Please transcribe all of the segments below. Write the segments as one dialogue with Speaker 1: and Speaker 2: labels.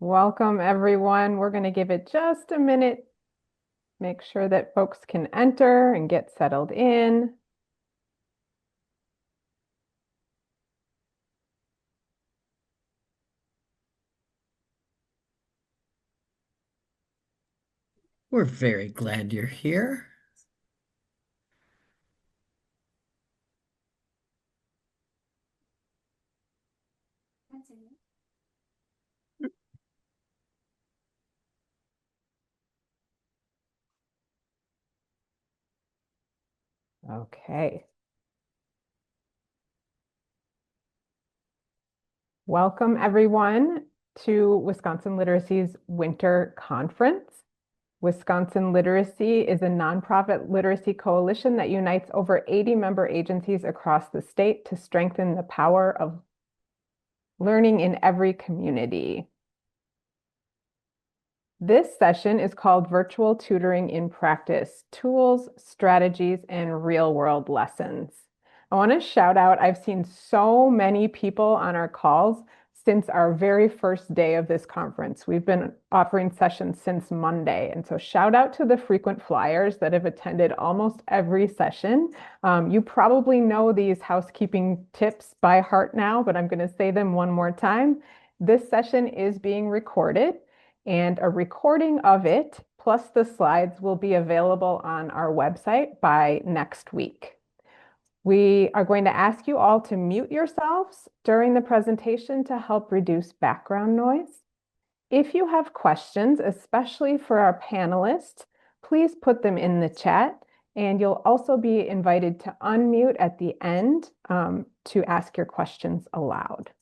Speaker 1: Welcome, everyone. We're going to give it just a minute, make sure that folks can enter and get settled in.
Speaker 2: We're very glad you're here.
Speaker 1: Okay. Welcome, everyone, to Wisconsin Literacy's Winter Conference. Wisconsin Literacy is a nonprofit literacy coalition that unites over 80 member agencies across the state to strengthen the power of learning in every community. This session is called Virtual Tutoring in Practice: Tools, Strategies, and Real-World Lessons. I want to shout out, I've seen so many people on our calls since our very first day of this conference. We've been offering sessions since Monday. And so shout out to the frequent flyers that have attended almost every session. You probably know these housekeeping tips by heart now, but I'm going to say them one more time. This session is being recorded, and a recording of it, plus the slides, will be available on our website by next week. We are going to ask you all to mute yourselves during the presentation to help reduce background noise. If you have questions, especially for our panelists, please put them in the chat, and you'll also be invited to unmute at the end to ask your questions aloud.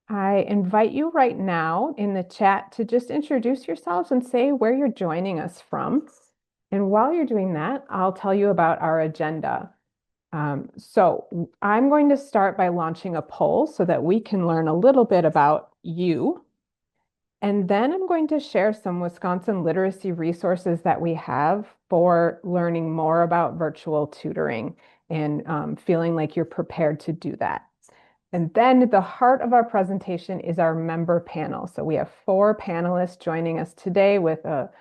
Speaker 1: I invite you right now in the chat to just introduce yourselves and say where you're joining us from. And while you're doing that, I'll tell you about our agenda. So I'm going to start by launching a poll so that we can learn a little bit about you. And then I'm going to share some Wisconsin literacy resources that we have for learning more about virtual tutoring and feeling like you're prepared to do that. And then the heart of our presentation is our member panel. So we have 4 panelists joining us today with a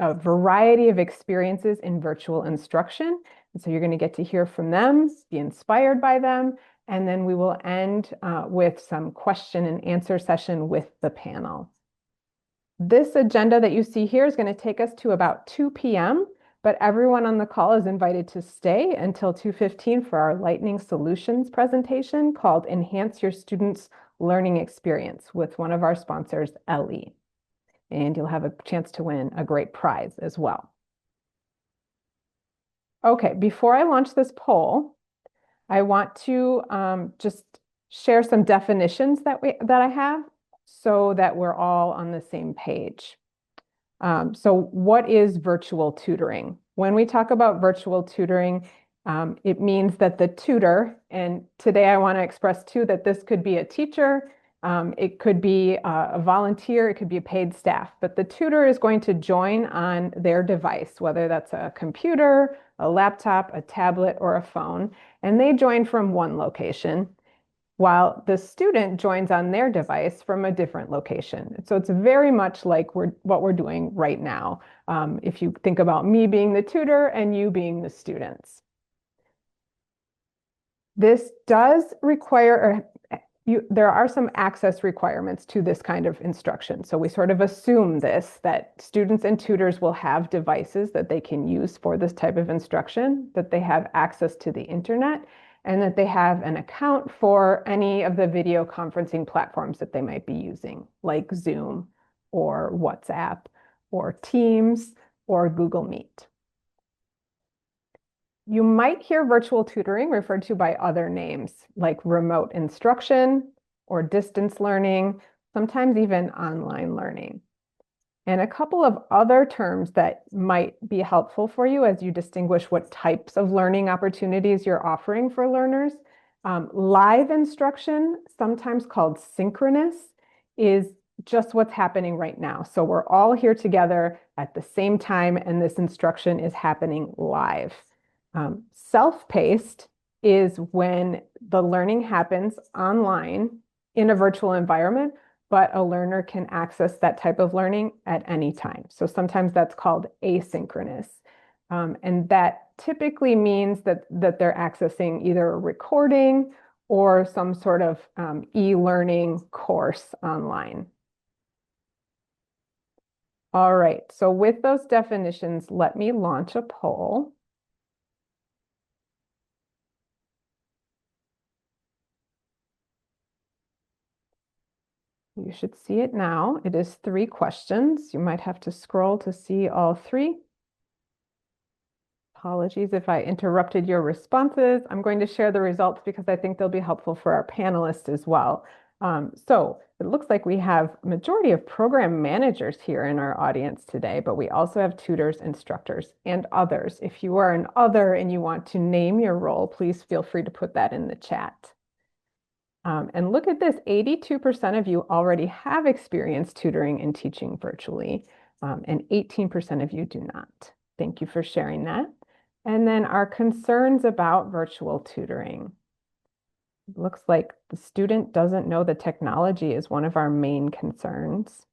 Speaker 1: variety of experiences in virtual instruction. And so you're going to get to hear from them, be inspired by them, and then we will end with some question and answer session with the panel. This agenda that you see here is going to take us to about 2 p.m., but everyone on the call is invited to stay until 2:15 for our Lightning Solutions presentation called Enhance Your Students' Learning Experience with one of our sponsors, Ellie. And you'll have a chance to win a great prize as well. Okay, before I launch this poll, I want to just share some definitions that I have so that we're all on the same page. So what is virtual tutoring? When we talk about virtual tutoring, it means that the tutor, and today I want to express too that this could be a teacher, it could be a volunteer, it could be a paid staff, but the tutor is going to join on their device, whether that's a computer, a laptop, a tablet, or a phone, and they join from one location, while the student joins on their device from a different location. So it's very much like what we're doing right now, if you think about me being the tutor and you being the students. This does require, there are some access requirements to this kind of instruction. So we sort of assume this, that students and tutors will have devices that they can use for this type of instruction, that they have access to the internet, and that they have an account for any of the video conferencing platforms that they might be using, like Zoom or WhatsApp or Teams or Google Meet. You might hear virtual tutoring referred to by other names, like remote instruction or distance learning, sometimes even online learning. And a couple of other terms that might be helpful for you as you distinguish what types of learning opportunities you're offering for learners. Live instruction, sometimes called synchronous, is just what's happening right now. So we're all here together at the same time, and this instruction is happening live. Self-paced is when the learning happens online in a virtual environment, but a learner can access that type of learning at any time. So sometimes that's called asynchronous. And that typically means that they're accessing either a recording or some sort of e-learning course online. All right, so with those definitions, let me launch a poll. You should see it now. It is 3 questions. You might have to scroll to see all 3. Apologies if I interrupted your responses. I'm going to share the results because I think they'll be helpful for our panelists as well. So it looks like we have a majority of program managers here in our audience today, but we also have tutors, instructors, and others. If you are an other and you want to name your role, please feel free to put that in the chat. And look at this, 82% of you already have experience tutoring and teaching virtually, and 18% of you do not. Thank you for sharing that. And then our concerns about virtual tutoring. It looks like the student doesn't know the technology is one of our main concerns.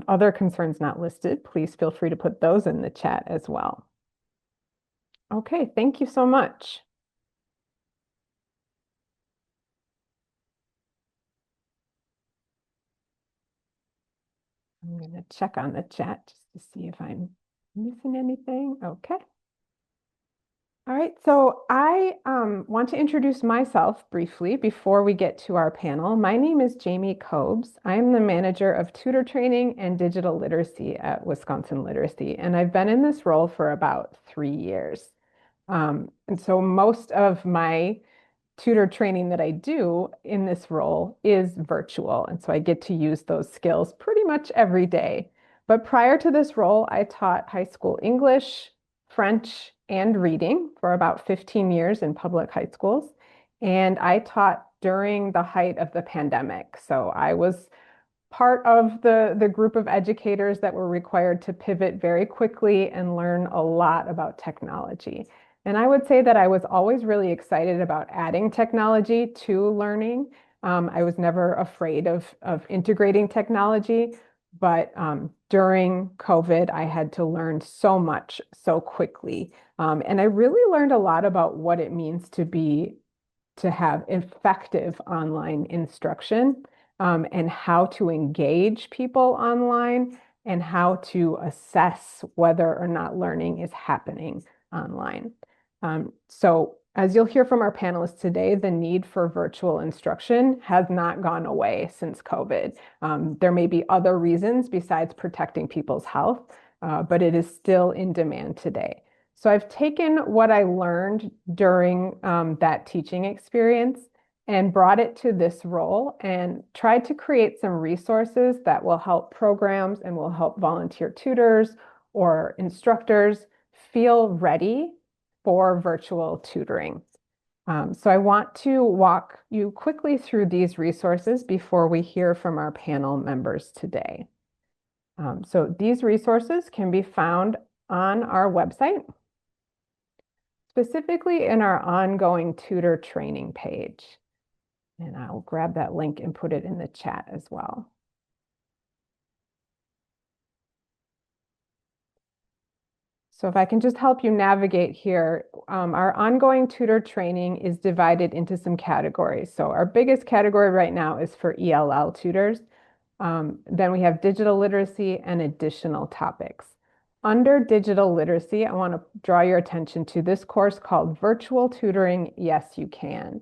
Speaker 1: Other concerns not listed, please feel free to put those in the chat as well. Okay, thank you so much. I'm going to check on the chat just to see if I'm missing anything. Okay. All right, so I want to introduce myself briefly before we get to our panel. My name is Jamie Cobes. I'm the manager of tutor training and digital literacy at Wisconsin Literacy, and I've been in this role for about 3 years. And so most of my tutor training that I do in this role is virtual. And so I get to use those skills pretty much every day. But prior to this role, I taught high school English, French, and reading for about 15 years in public high schools. And I taught during the height of the pandemic. So I was part of the group of educators that were required to pivot very quickly and learn a lot about technology. And I would say that I was always really excited about adding technology to learning. I was never afraid of integrating technology, but during COVID, I had to learn so much so quickly. And I really learned a lot about what it means to have effective online instruction, and how to engage people online and how to assess whether or not learning is happening online. So as you'll hear from our panelists today, the need for virtual instruction has not gone away since COVID. There may be other reasons besides protecting people's health, but it is still in demand today. So I've taken what I learned during that teaching experience and brought it to this role and tried to create some resources that will help programs and will help volunteer tutors or instructors feel ready for virtual tutoring. So I want to walk you quickly through these resources before we hear from our panel members today. So these resources can be found on our website, specifically in our ongoing tutor training page. And I'll grab that link and put it in the chat as well. So if I can just help you navigate here, our ongoing tutor training is divided into some categories. So our biggest category right now is for ELL tutors. Then we have digital literacy and additional topics. Under digital literacy, I want to draw your attention to this course called Virtual Tutoring, Yes You Can.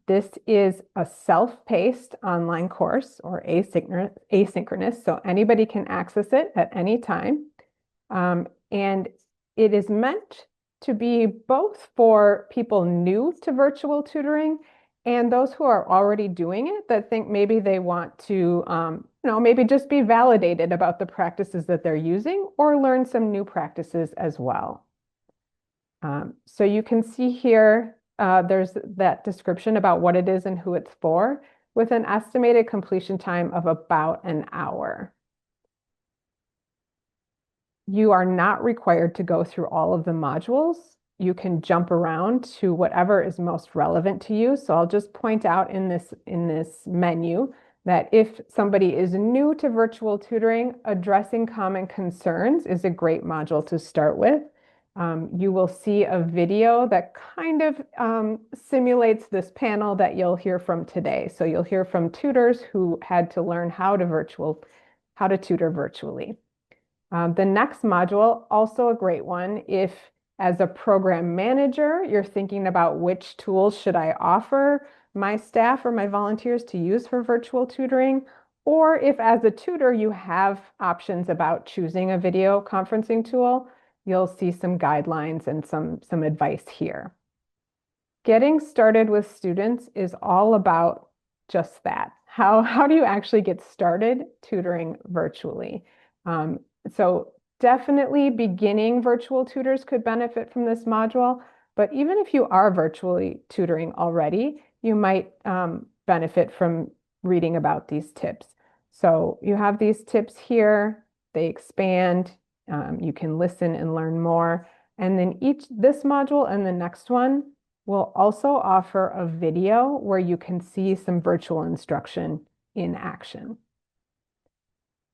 Speaker 1: This is a self-paced online course or asynchronous, so anybody can access it at any time. And it is meant to be both for people new to virtual tutoring and those who are already doing it that think maybe they want to, maybe just be validated about the practices that they're using or learn some new practices as well. So you can see here, there's that description about what it is and who it's for, with an estimated completion time of about an hour. You are not required to go through all of the modules you can jump around to whatever is most relevant to you. So I'll just point out in this menu that if somebody is new to virtual tutoring, addressing common concerns is a great module to start with. You will see a video that kind of simulates this panel that you'll hear from today. So you'll hear from tutors who had to learn how to tutor virtually. The next module, also a great one, if as a program manager, you're thinking about which tools should I offer my staff or my volunteers to use for virtual tutoring, or if as a tutor you have options about choosing a video conferencing tool, you'll see some guidelines and some advice here. Getting started with students is all about just that. How do you actually get started tutoring virtually? Um, so definitely beginning virtual tutors could benefit from this module, but even if you are virtually tutoring already, you might benefit from reading about these tips. So you have these tips here, they expand, you can listen and learn more. And then this module and the next one will also offer a video where you can see some virtual instruction in action.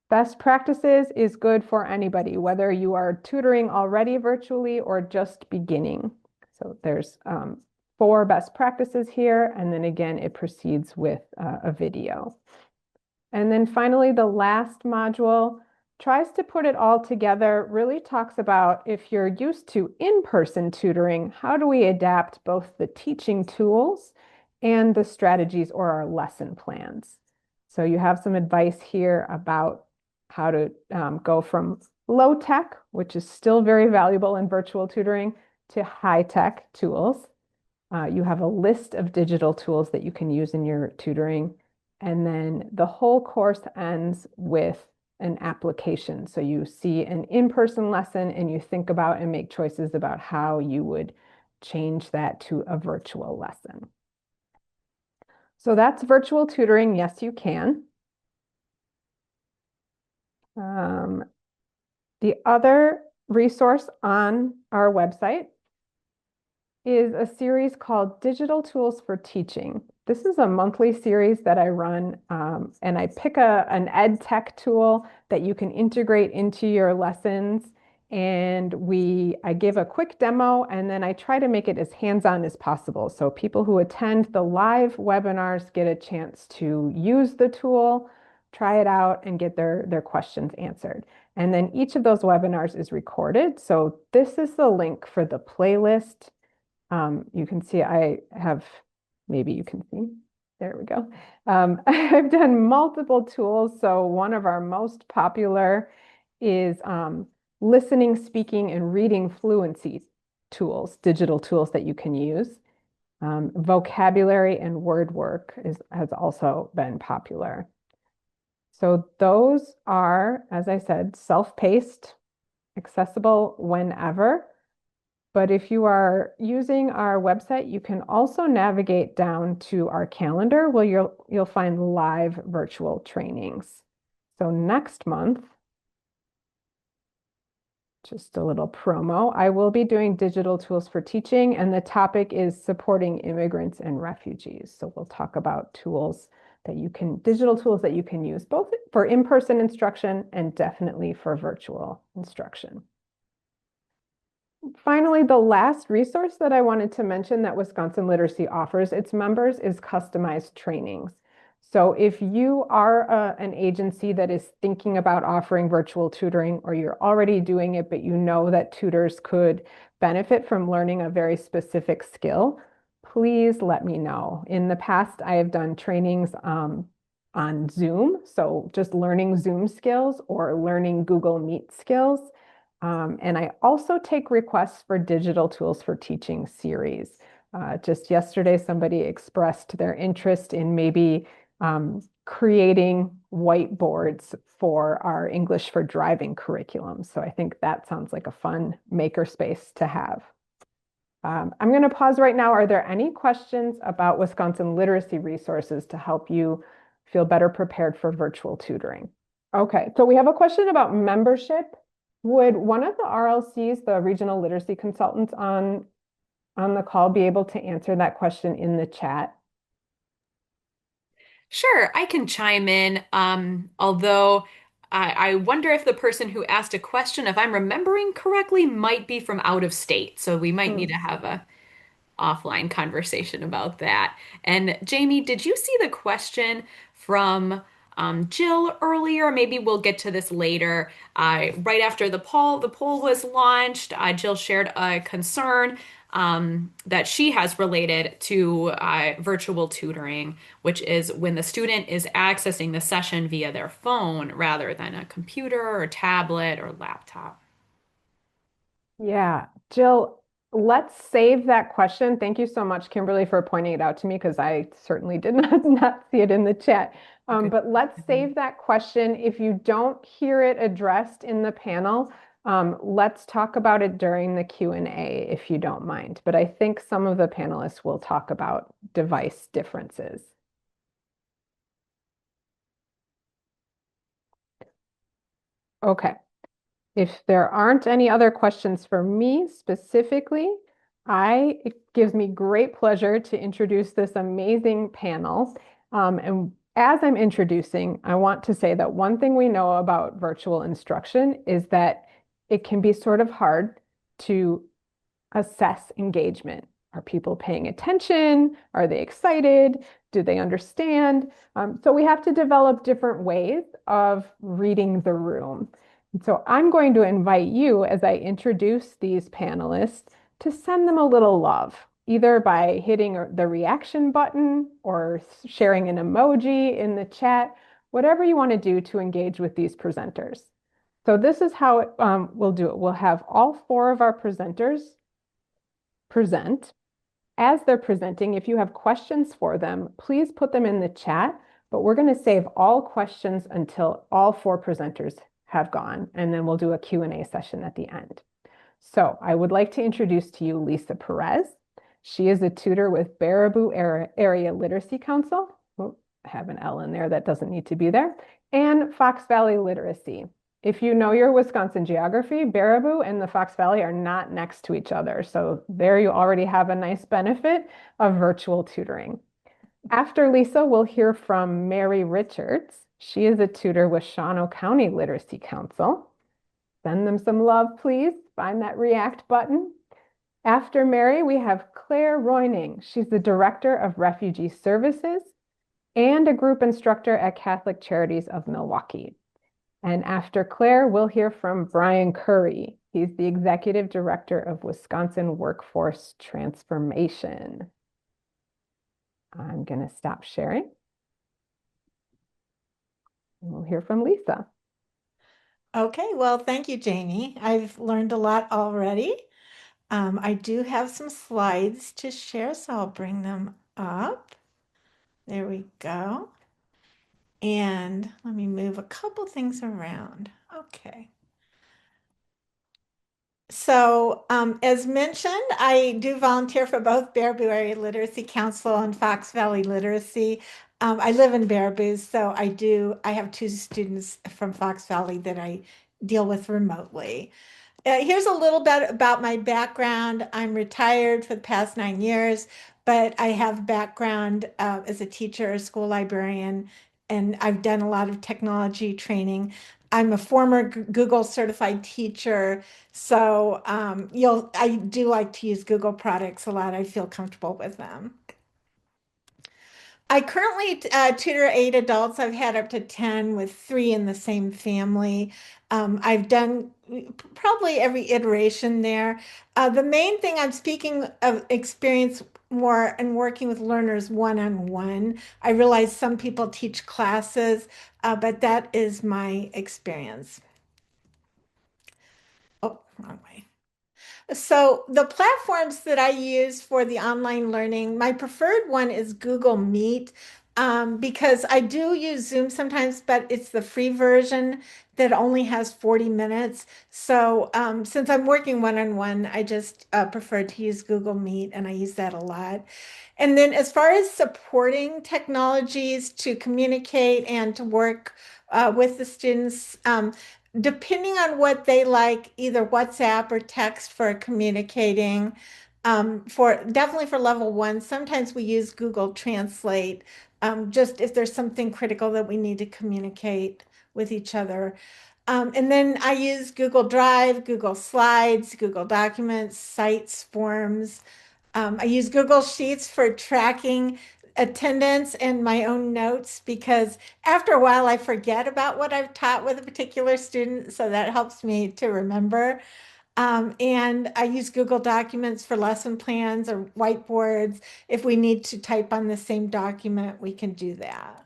Speaker 1: Best practices is good for anybody, whether you are tutoring already virtually or just beginning. So there's 4 best practices here, and then again, it proceeds with a video. And then finally, the last module tries to put it all together, really talks about if you're used to in-person tutoring, how do we adapt both the teaching tools and the strategies or our lesson plans? So you have some advice here about how to go from low tech, which is still very valuable in virtual tutoring, to high tech tools. You have a list of digital tools that you can use in your tutoring. And then the whole course ends with an application. So you see an in-person lesson and you think about and make choices about how you would change that to a virtual lesson. So that's virtual tutoring. Yes, you can. The other resource on our website is a series called Digital Tools for Teaching. This is a monthly series that I run, and I pick an ed tech tool that you can integrate into your lessons. And I give a quick demo, and then I try to make it as hands-on as possible. So people who attend the live webinars get a chance to use the tool, try it out, and get their questions answered. And then each of those webinars is recorded. So this is the link for the playlist. You can see maybe you can see, there we go. I've done multiple tools. So one of our most popular is listening, speaking, and reading fluency tools, digital tools that you can use. Vocabulary and word work has also been popular. So those are, as I said, self-paced, accessible whenever. But if you are using our website, you can also navigate down to our calendar where you'll find live virtual trainings. So next month, just a little promo, I will be doing digital tools for teaching, and the topic is supporting immigrants and refugees. So we'll talk about digital tools that you can use both for in-person instruction and definitely for virtual instruction. Finally, the last resource that I wanted to mention that Wisconsin Literacy offers its members is customized trainings. So if you are an agency that is thinking about offering virtual tutoring, or you're already doing it, but you know that tutors could benefit from learning a very specific skill, please let me know. In the past, I have done trainings on Zoom, so just learning Zoom skills or learning Google Meet skills. And I also take requests for digital tools for teaching series. Just yesterday, somebody expressed their interest in maybe creating whiteboards for our English for Driving curriculum. So I think that sounds like a fun makerspace to have. I'm going to pause right now. Are there any questions about Wisconsin literacy resources to help you feel better prepared for virtual tutoring? Okay, so we have a question about membership. Would one of the RLCs, the regional literacy consultants on on the call be able to answer that question in the chat?
Speaker 3: Sure, I can chime in. Although I wonder if the person who asked a question, if I'm remembering correctly, might be from out of state. So we might need to
Speaker 1: Hmm.
Speaker 3: have a offline conversation about that. And Jamie, did you see the question from Jill earlier? Maybe we'll get to this later. Right after the poll was launched, Jill shared a concern that she has related to virtual tutoring, which is when the student is accessing the session via their phone rather than a computer or tablet or laptop.
Speaker 1: Yeah, Jill, let's save that question. Thank you so much, Kimberly, for pointing it out to me because I certainly did not see it in the chat.
Speaker 3: Okay.
Speaker 1: But let's save that question. If you don't hear it addressed in the panel, let's talk about it during the Q&A if you don't mind. But I think some of the panelists will talk about device differences. Okay. If there aren't any other questions for me specifically, it gives me great pleasure to introduce this amazing panel. And as I'm introducing, I want to say that one thing we know about virtual instruction is that it can be sort of hard to assess engagement. Are people paying attention? Are they excited? Do they understand? So we have to develop different ways of reading the room. And so I'm going to invite you as I introduce these panelists to send them a little love, either by hitting the reaction button or sharing an emoji in the chat, whatever you want to do to engage with these presenters. So this is how we'll do it. We'll have all four of our presenters present. As they're presenting, if you have questions for them, please put them in the chat, but we're going to save all questions until all four presenters have gone, and then we'll do a Q&A session at the end. So I would like to introduce to you Lisa Perez. She is a tutor with Baraboo Area Literacy Council. Oh, I have an L in there that doesn't need to be there. And Fox Valley Literacy. If you know your Wisconsin geography, Baraboo and the Fox Valley are not next to each other. So there you already have a nice benefit of virtual tutoring. After Lisa, we'll hear from Mary Richards. She is a tutor with Shawano County Literacy Council. Send them some love, please. Find that react button. After Mary, we have Claire Royning. She's the Director of Refugee Services and a group instructor at Catholic Charities of Milwaukee. And after Claire, we'll hear from Brian Curry. He's the Executive Director of Wisconsin Workforce Transformation. I'm going to stop sharing. And we'll hear from Lisa.
Speaker 4: Okay, well, thank you, Jamie. I've learned a lot already. I do have some slides to share, so I'll bring them up. There we go. And let me move a couple things around. Okay. So, as mentioned, I do volunteer for both Baraboo Area Literacy Council and Fox Valley Literacy. I live in Baraboo, so I have two students from Fox Valley that I deal with remotely. Here's a little bit about my background. I'm retired for the past 9 years, but I have background as a teacher, a school librarian, and I've done a lot of technology training. I'm a former Google certified teacher, so I do like to use Google products a lot. I feel comfortable with them. I currently tutor 8 adults. I've had up to 10 with three in the same family. I've done probably every iteration there. The main thing I'm speaking of experience more and working with learners one-on-one. I realize some people teach classes, but that is my experience. Oh, wrong way. So the platforms that I use for the online learning, my preferred one is Google Meet, because I do use Zoom sometimes, but it's the free version that only has 40 minutes. So since I'm working one-on-one, I just prefer to use Google Meet, and I use that a lot. And then as far as supporting technologies to communicate and to work with the students, depending on what they like, either WhatsApp or text for communicating. For definitely for level one, sometimes we use Google Translate, just if there's something critical that we need to communicate with each other. And then I use Google Drive, Google Slides, Google Documents, Sites, Forms. I use Google Sheets for tracking attendance and my own notes because after a while I forget about what I've taught with a particular student, so that helps me to remember. And I use Google Documents for lesson plans or whiteboards. If we need to type on the same document, we can do that.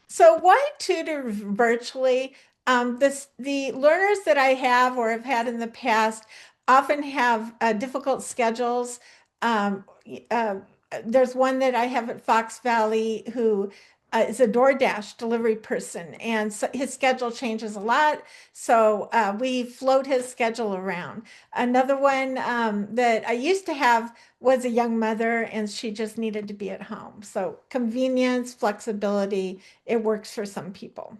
Speaker 4: So why tutor virtually? The learners that I have or have had in the past often have difficult schedules. Um, uh, there's one that I have at Fox Valley who is a DoorDash delivery person, and so his schedule changes a lot. So we float his schedule around. Another one that I used to have was a young mother, and she just needed to be at home. So convenience, flexibility, it works for some people.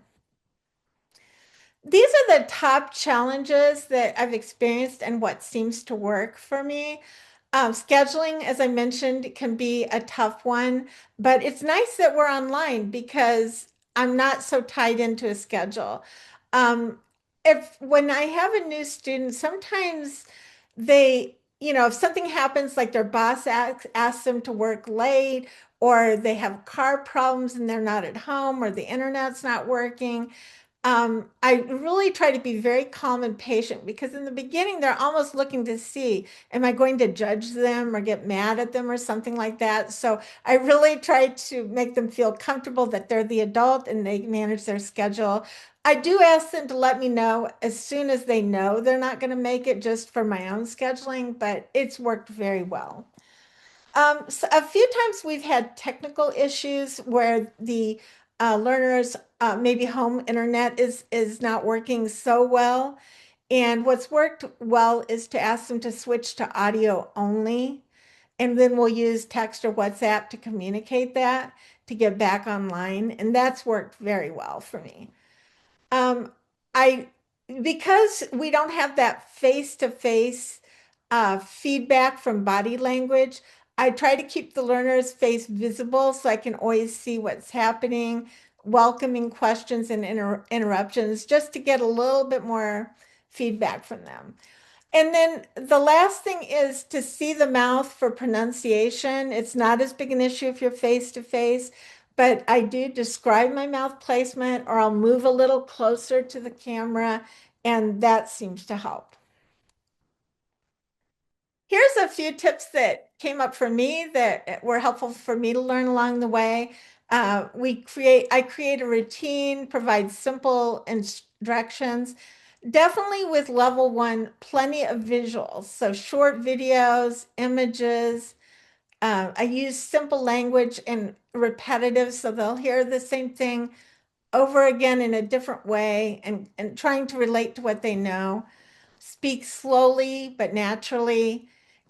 Speaker 4: These are the top challenges that I've experienced and what seems to work for me. Scheduling, as I mentioned, can be a tough one, but it's nice that we're online because I'm not so tied into a schedule. Um, if when I have a new student, sometimes if something happens, like their boss asks them to work late, or they have car problems and they're not at home, or the internet's not working, I really try to be very calm and patient because in the beginning they're almost looking to see, am I going to judge them or get mad at them or something like that? So I really try to make them feel comfortable that they're the adult and they manage their schedule. I do ask them to let me know as soon as they know they're not going to make it just for my own scheduling, but it's worked very well. So a few times we've had technical issues where the learners maybe home internet is not working so well. And what's worked well is to ask them to switch to audio only, and then we'll use text or WhatsApp to communicate that to get back online, and that's worked very well for me. Um, I because we don't have that face-to-face feedback from body language, I try to keep the learner's face visible so I can always see what's happening, welcoming questions and interruptions, just to get a little bit more feedback from them. And then the last thing is to see the mouth for pronunciation. It's not as big an issue if you're face to face, but I do describe my mouth placement or I'll move a little closer to the camera, and that seems to help. Here's a few tips that came up for me that were helpful for me to learn along the way. I create a routine, provide simple instructions. Definitely with level one, plenty of visuals. So short videos, images. I use simple language and repetitive, so they'll hear the same thing over again in a different way and trying to relate to what they know. Speak slowly but naturally.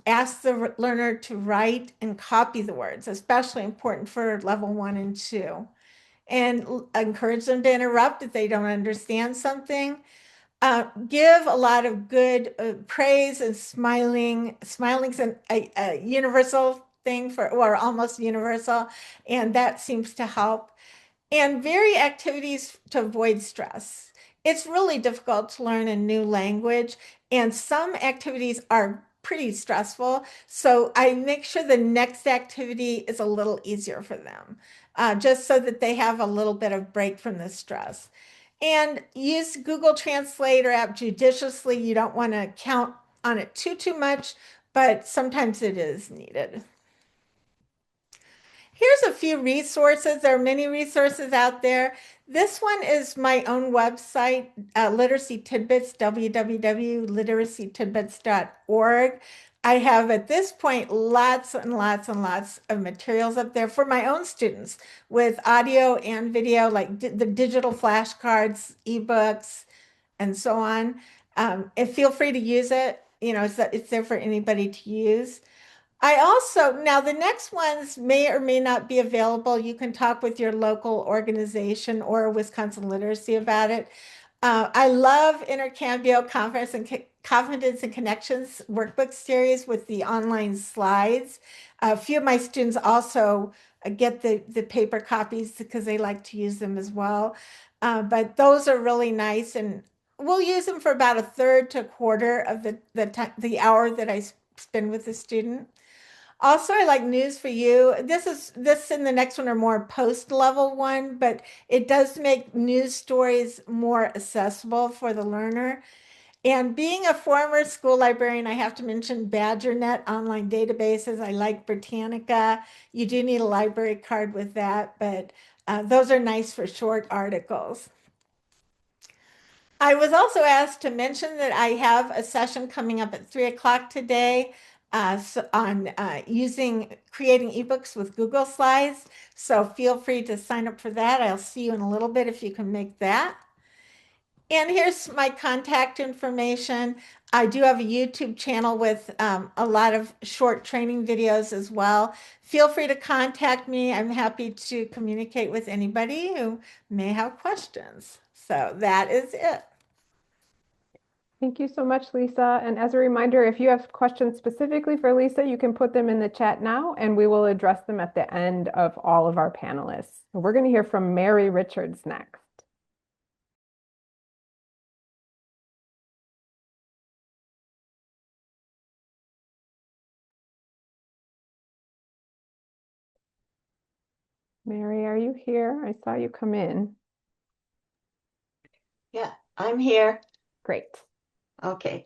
Speaker 4: Ask the learner to write and copy the words, especially important for level one and two. And encourage them to interrupt if they don't understand something. Give a lot of good praise and smiling. Smiling's a universal thing for, or almost universal, and that seems to help. And vary activities to avoid stress. It's really difficult to learn a new language, and some activities are pretty stressful. So I make sure the next activity is a little easier for them, just so that they have a little bit of break from the stress. And use Google Translator app judiciously. You don't want to count on it too much, but sometimes it is needed. Here's a few resources. There are many resources out there. This one is my own website, Literacy Tidbits, www.literacytidbits.org. I have at this point lots and lots and lots of materials up there for my own students with audio and video, like the digital flashcards, ebooks, and so on. And feel free to use it. It's there for anybody to use. I also, now the next ones may or may not be available. You can talk with your local organization or Wisconsin Literacy about it. I love Intercambio Conference and Confidence and Connections workbook series with the online slides. A few of my students also get the paper copies because they like to use them as well. But those are really nice, and we'll use them for about a third to a quarter of the hour that I spend with the student. Also, I like News for You. This and the next one are more post level one, but it does make news stories more accessible for the learner. And being a former school librarian, I have to mention BadgerNet online databases. I like Britannica. You do need a library card with that, but those are nice for short articles. I was also asked to mention that I have a session coming up at 3 o'clock today on creating ebooks with Google Slides. So feel free to sign up for that. I'll see you in a little bit if you can make that. And here's my contact information. I do have a YouTube channel with a lot of short training videos as well. Feel free to contact me. I'm happy to communicate with anybody who may have questions. So that is it.
Speaker 1: Thank you so much, Lisa. And as a reminder, if you have questions specifically for Lisa, you can put them in the chat now and we will address them at the end of all of our panelists. So we're going to hear from Mary Richards next. Mary, are you here? I saw you come in.
Speaker 5: Yeah, I'm here.
Speaker 1: Great.
Speaker 5: Okay.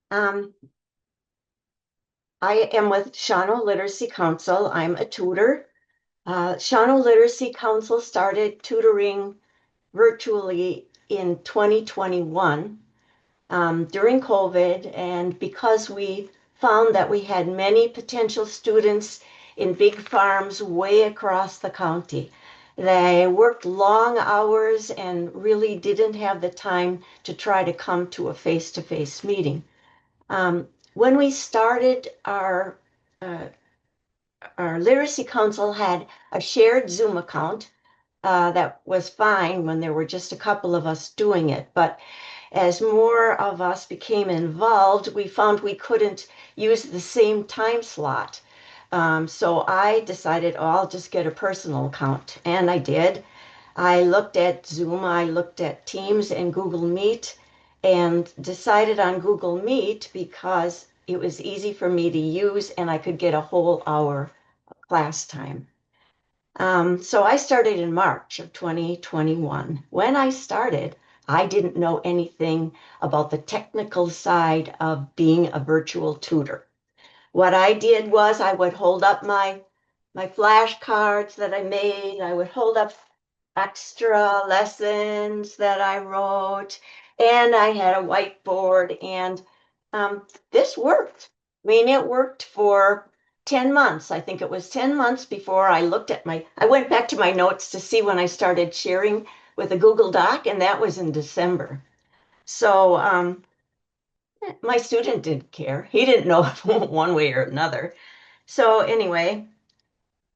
Speaker 5: I am with Shawano Literacy Council. I'm a tutor. Shawano Literacy Council started tutoring virtually in 2021 during COVID, and because we found that we had many potential students in big farms way across the county. They worked long hours and really didn't have the time to try to come to a face-to-face meeting. When we started uh, our literacy council had a shared Zoom account that was fine when there were just a couple of us doing it. But as more of us became involved, we found we couldn't use the same time slot. So I decided, oh, I'll just get a personal account. And I did. I looked at Zoom, I looked at Teams and Google Meet, and decided on Google Meet because it was easy for me to use and I could get a whole hour of class time. So I started in March of 2021. When I started, I didn't know anything about the technical side of being a virtual tutor. What I did was I would hold up my flashcards that I made. I would hold up extra lessons that I wrote, and I had a whiteboard, and this worked. I mean, it worked for 10 months. I think it was 10 months before I went back to my notes to see when I started sharing with a Google Doc, and that was in December. So my student didn't care. He didn't know one way or another. So anyway,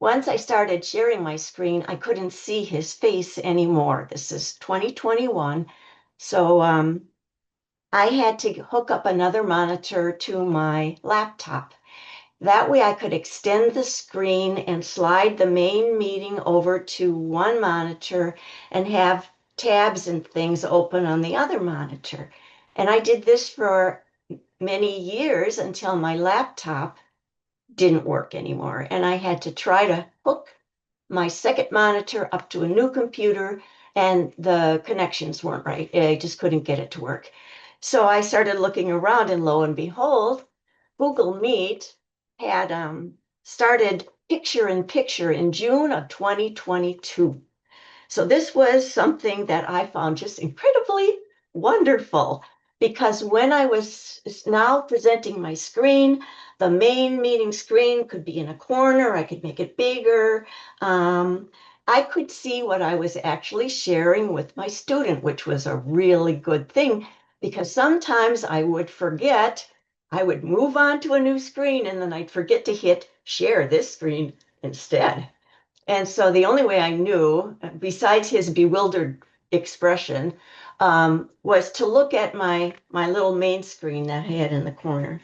Speaker 5: once I started sharing my screen, I couldn't see his face anymore. This is 2021. So I had to hook up another monitor to my laptop. That way I could extend the screen and slide the main meeting over to one monitor and have tabs and things open on the other monitor. And I did this for many years until my laptop didn't work anymore. And I had to try to hook my second monitor up to a new computer, and the connections weren't right. I just couldn't get it to work. So I started looking around, and lo and behold, Google Meet had started picture in picture in June of 2022. So this was something that I found just incredibly wonderful because when I was now presenting my screen, the main meeting screen could be in a corner, I could make it bigger. I could see what I was actually sharing with my student, which was a really good thing because sometimes I would forget, I would move on to a new screen and then I'd forget to hit share this screen instead. And so the only way I knew, besides his bewildered expression, was to look at my little main screen that I had in the corner.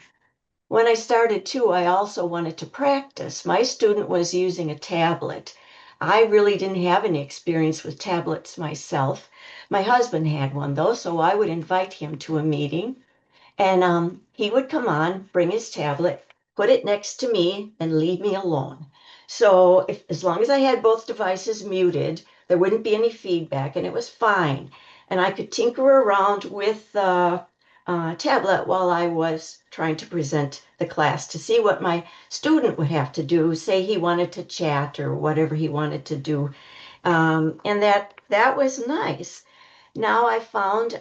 Speaker 5: When I started too, I also wanted to practice. My student was using a tablet. I really didn't have any experience with tablets myself. My husband had one though, so I would invite him to a meeting and he would come on, bring his tablet, put it next to me, and leave me alone. So as long as I had both devices muted, there wouldn't be any feedback, and it was fine. And I could tinker around with the tablet while I was trying to present the class to see what my student would have to do. Say he wanted to chat or whatever he wanted to do, and that was nice. Now I found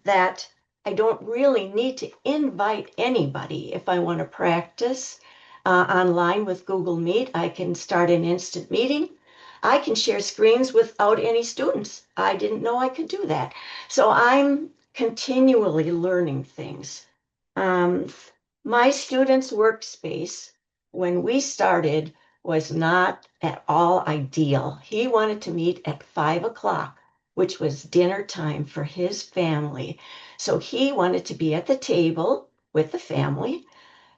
Speaker 5: that I don't really need to invite anybody if I want to practice online with Google Meet. I can start an instant meeting. I can share screens without any students. I didn't know I could do that. So I'm continually learning things. Um, my students' workspace, when we started, was not at all ideal. He wanted to meet at 5 o'clock, which was dinner time for his family. So he wanted to be at the table with the family,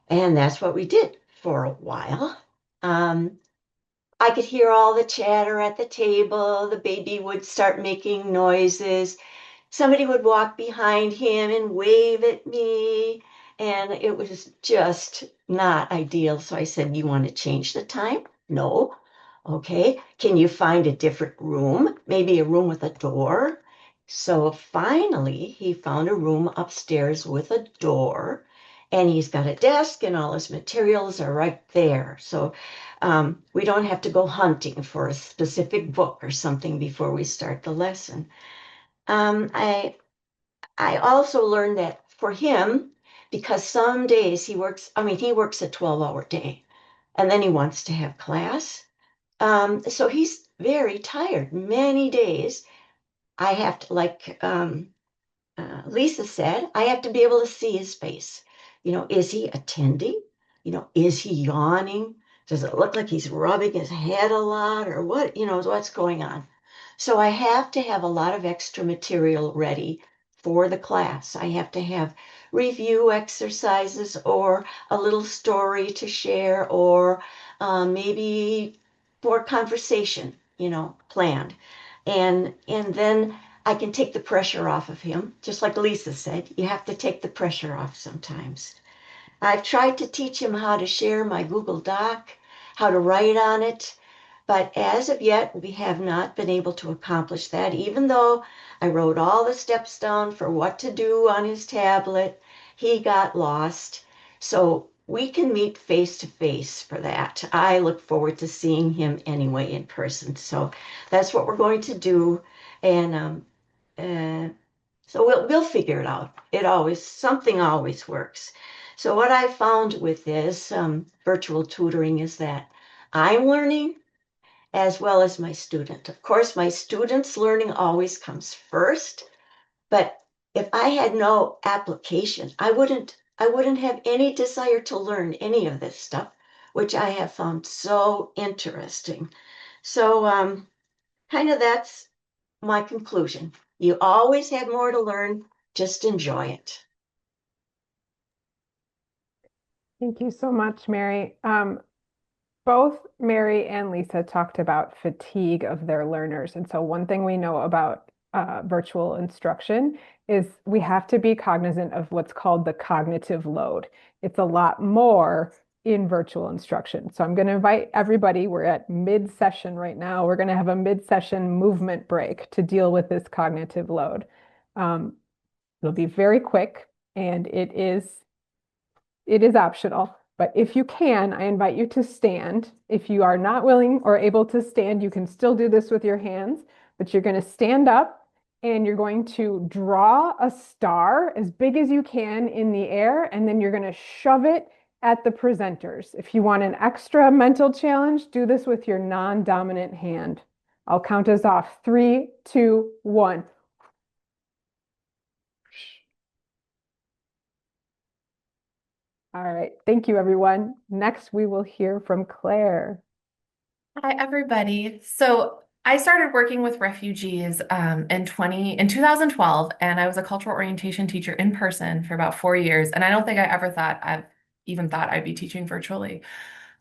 Speaker 5: and that's what we did for a while. Um, I could hear all the chatter at the table. The baby would start making noises. Somebody would walk behind him and wave at me, and it was just not ideal. So I said, "You want to change the time?" No. Okay. Can you find a different room? Maybe a room with a door? So finally, he found a room upstairs with a door, and he's got a desk, and all his materials are right there. So we don't have to go hunting for a specific book or something before we start the lesson. Um, I I also learned that for him, because some days he works a 12-hour day and then he wants to have class. So he's very tired. Many days I have to, Lisa said, I have to be able to see his face. Is he attending? Is he yawning? Does it look like he's rubbing his head a lot or what? What's going on? So I have to have a lot of extra material ready for the class. I have to have review exercises or a little story to share or maybe more conversation, planned. And then I can take the pressure off of him. Just like Lisa said, you have to take the pressure off sometimes. I've tried to teach him how to share my Google Doc, how to write on it, but as of yet, we have not been able to accomplish that, even though I wrote all the steps down for what to do on his tablet. He got lost. So we can meet face to face for that. I look forward to seeing him anyway in person. So that's what we're going to do. And uh, so we'll figure it out. Something always works. So what I found with this virtual tutoring is that I'm learning as well as my student. Of course, my student's learning always comes first, but if I had no application, I wouldn't have any desire to learn any of this stuff, which I have found so interesting. So kind of that's my conclusion. You always have more to learn, just enjoy it.
Speaker 1: Thank you so much, Mary. Both Mary and Lisa talked about fatigue of their learners. And so one thing we know about virtual instruction is we have to be cognizant of what's called the cognitive load. It's a lot more in virtual instruction. So I'm going to invite everybody, we're at mid-session right now. We're going to have a mid-session movement break to deal with this cognitive load. It'll be very quick and it is optional, but if you can, I invite you to stand. If you are not willing or able to stand, you can still do this with your hands, but you're going to stand up and you're going to draw a star as big as you can in the air, and then you're going to shove it at the presenters. If you want an extra mental challenge, do this with your non-dominant hand. I'll count us off. 3, 2, 1. All right. Thank you, everyone. Next, we will hear from Claire.
Speaker 6: Hi, everybody. So I started working with refugees in 2012, and I was a cultural orientation teacher in person for about 4 years. And I don't think I ever thought I've even thought I'd be teaching virtually.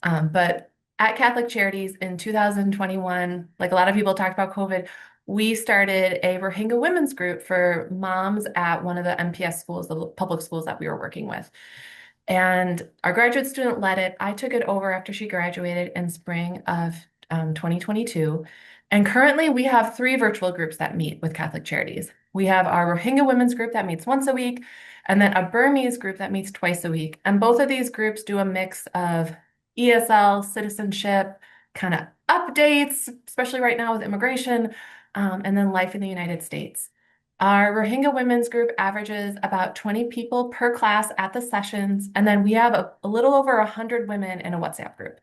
Speaker 6: But at Catholic Charities in 2021, like a lot of people talked about COVID, we started a Rohingya women's group for moms at one of the MPS schools, the public schools that we were working with. And our graduate student led it. I took it over after she graduated in spring of 2022. And currently, we have three virtual groups that meet with Catholic Charities. We have our Rohingya women's group that meets once a week, and then a Burmese group that meets twice a week. And both of these groups do a mix of ESL, citizenship, kind of updates, especially right now with immigration, and then life in the United States. Our Rohingya women's group averages about 20 people per class at the sessions, and then we have a little over 100 women in a WhatsApp group.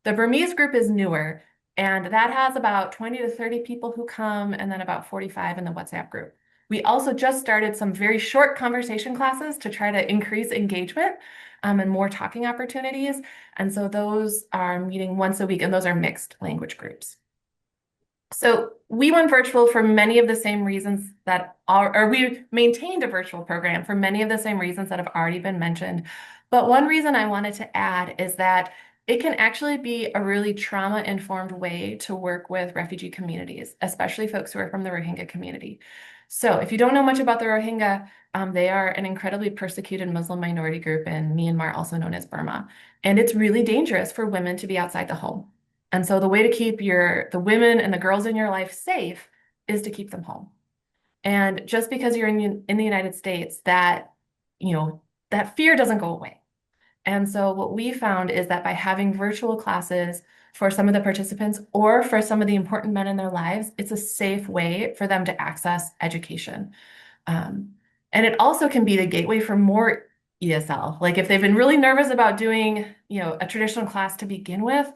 Speaker 6: The Burmese group is newer, and that has about 20 to 30 people who come, and then about 45 in the WhatsApp group. We also just started some very short conversation classes to try to increase engagement and more talking opportunities. And so those are meeting once a week, and those are mixed language groups. So we went virtual for many of the same reasons that are, or we maintained a virtual program for many of the same reasons that have already been mentioned. But one reason I wanted to add is that it can actually be a really trauma-informed way to work with refugee communities, especially folks who are from the Rohingya community. So if you don't know much about the Rohingya, they are an incredibly persecuted Muslim minority group in Myanmar, also known as Burma. And it's really dangerous for women to be outside the home. And so the way to keep the women and the girls in your life safe is to keep them home. And just because you're in the United States, that fear doesn't go away. And so what we found is that by having virtual classes for some of the participants or for some of the important men in their lives, it's a safe way for them to access education. Um, and it also can be the gateway for more ESL. Like if they've been really nervous about doing, a traditional class to begin with,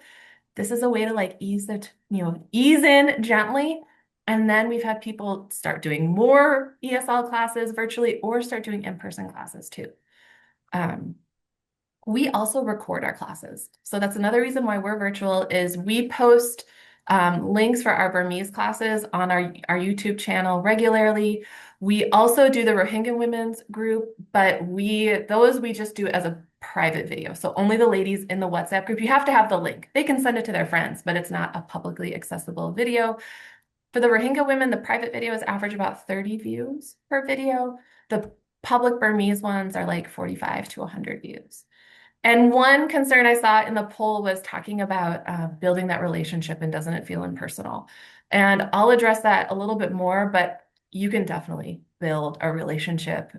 Speaker 6: this is a way to like ease in gently. And then we've had people start doing more ESL classes virtually or start doing in-person classes too. Um, we also record our classes. So that's another reason why we're virtual is we post links for our Burmese classes on our YouTube channel regularly. We also do the Rohingya women's group, but those we just do as a private video. So only the ladies in the WhatsApp group, you have to have the link. They can send it to their friends, but it's not a publicly accessible video. For the Rohingya women, the private videos average about 30 views per video. The public Burmese ones are like 45 to 100 views. And one concern I saw in the poll was talking about building that relationship and doesn't it feel impersonal? And I'll address that a little bit more, but you can definitely build a relationship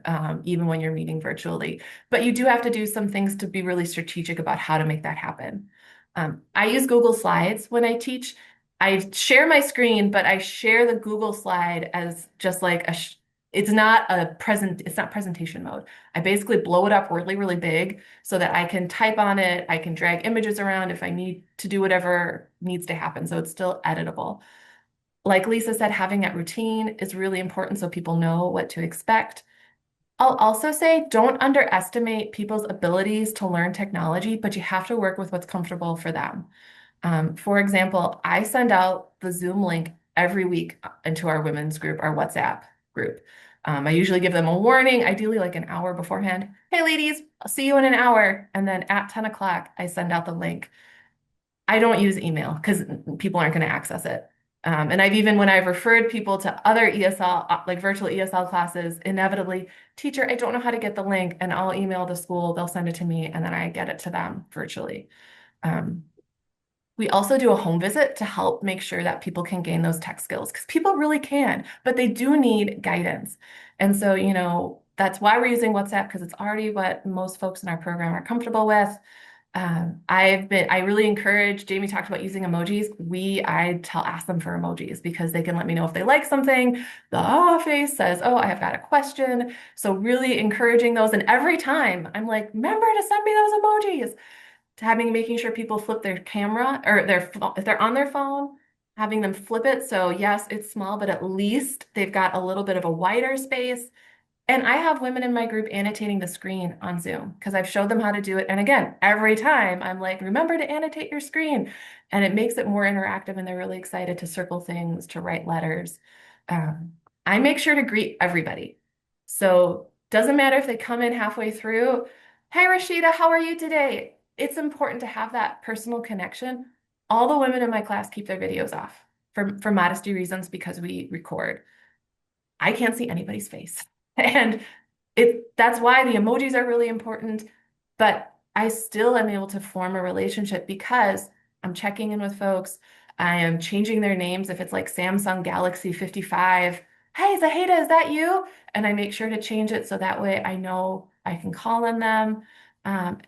Speaker 6: even when you're meeting virtually. But you do have to do some things to be really strategic about how to make that happen. I use Google Slides when I teach. I share my screen, but I share the Google slide as just like it's not presentation mode. I basically blow it up really, really big so that I can type on it. I can drag images around if I need to do whatever needs to happen. So it's still editable. Like Lisa said, having that routine is really important so people know what to expect. I'll also say don't underestimate people's abilities to learn technology, but you have to work with what's comfortable for them. For example, I send out the Zoom link every week into our women's group, our WhatsApp group. I usually give them a warning, ideally like an hour beforehand. Hey, ladies, I'll see you in an hour. And then at 10 o'clock, I send out the link. I don't use email because people aren't going to access it. And when I've referred people to other ESL, like virtual ESL classes, inevitably, teacher, I don't know how to get the link, and I'll email the school, they'll send it to me, and then I get it to them virtually. We also do a home visit to help make sure that people can gain those tech skills because people really can, but they do need guidance. And so, that's why we're using WhatsApp because it's already what most folks in our program are comfortable with. I really encourage, Jamie talked about using emojis. Ask them for emojis because they can let me know if they like something. The face says, oh, I have got a question. So really encouraging those. And every time I'm like, remember to send me those emojis. Making sure people flip their camera or if they're on their phone, having them flip it. So yes, it's small, but at least they've got a little bit of a wider space. And I have women in my group annotating the screen on Zoom because I've showed them how to do it. And again, every time I'm like, remember to annotate your screen. And it makes it more interactive and they're really excited to circle things, to write letters. Um, I make sure to greet everybody. So doesn't matter if they come in halfway through. Hey, Rashida, how are you today? It's important to have that personal connection. All the women in my class keep their videos off for modesty reasons because we record. I can't see anybody's face. And that's why the emojis are really important, but I still am able to form a relationship because I'm checking in with folks. I am changing their names if it's like Samsung Galaxy 55. Hey, Zaheda, is that you? And I make sure to change it so that way I know I can call on them. Um,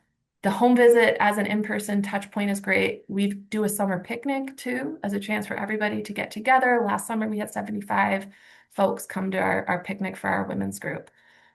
Speaker 6: the home visit as an in-person touch point is great. We do a summer picnic too, as a chance for everybody to get together. Last summer we had 75 folks come to our picnic for our women's group.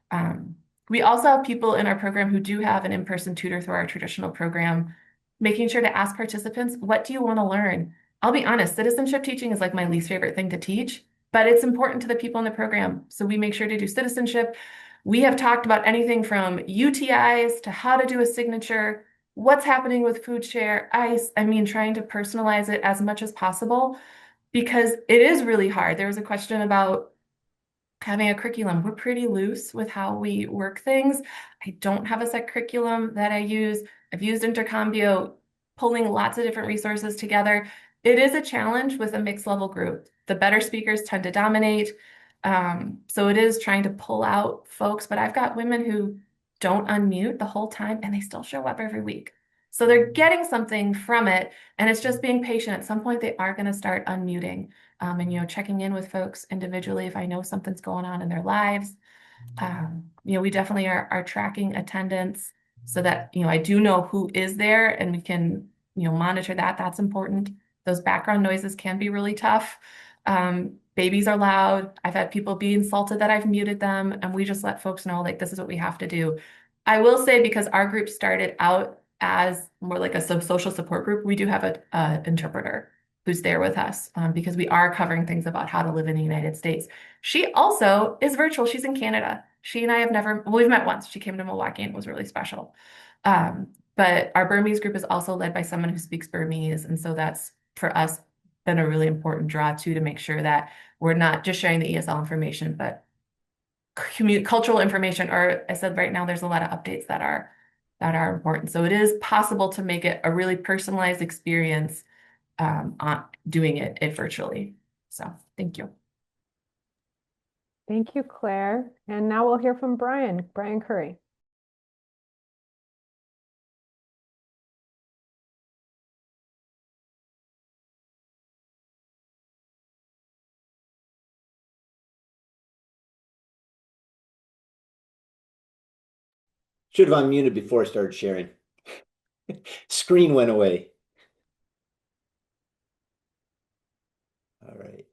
Speaker 6: Um, we also have people in our program who do have an in-person tutor through our traditional program, making sure to ask participants, what do you want to learn? I'll be honest, citizenship teaching is like my least favorite thing to teach, but it's important to the people in the program. So we make sure to do citizenship. We have talked about anything from UTIs to how to do a signature, what's happening with food share, ICE. I mean, trying to personalize it as much as possible because it is really hard. There was a question about having a curriculum. We're pretty loose with how we work things. I don't have a set curriculum that I use. I've used Intercambio, pulling lots of different resources together. It is a challenge with a mixed level group. The better speakers tend to dominate. So it is trying to pull out folks, but I've got women who don't unmute the whole time and they still show up every week. So they're getting something from it, and it's just being patient. At some point, they are going to start unmuting and checking in with folks individually if I know something's going on in their lives. We definitely are tracking attendance so that I do know who is there and we can monitor that. That's important. Those background noises can be really tough. Babies are loud. I've had people be insulted that I've muted them, and we just let folks know like this is what we have to do. I will say, because our group started out as more like a social support group, we do have a interpreter who's there with us because we are covering things about how to live in the United States. She also is virtual. She's in Canada. She and I have never, well, we've met once. She came to Milwaukee and it was really special. But our Burmese group is also led by someone who speaks Burmese. And so that's for us been a really important draw too, to make sure that we're not just sharing the ESL information, but cultural information. Or I said right now, there's a lot of updates that are important. So it is possible to make it a really personalized experience on doing it virtually. So thank you.
Speaker 1: Thank you, Claire. And now we'll hear from Brian Curry.
Speaker 7: Should have unmuted before I started sharing. Screen went away. All right.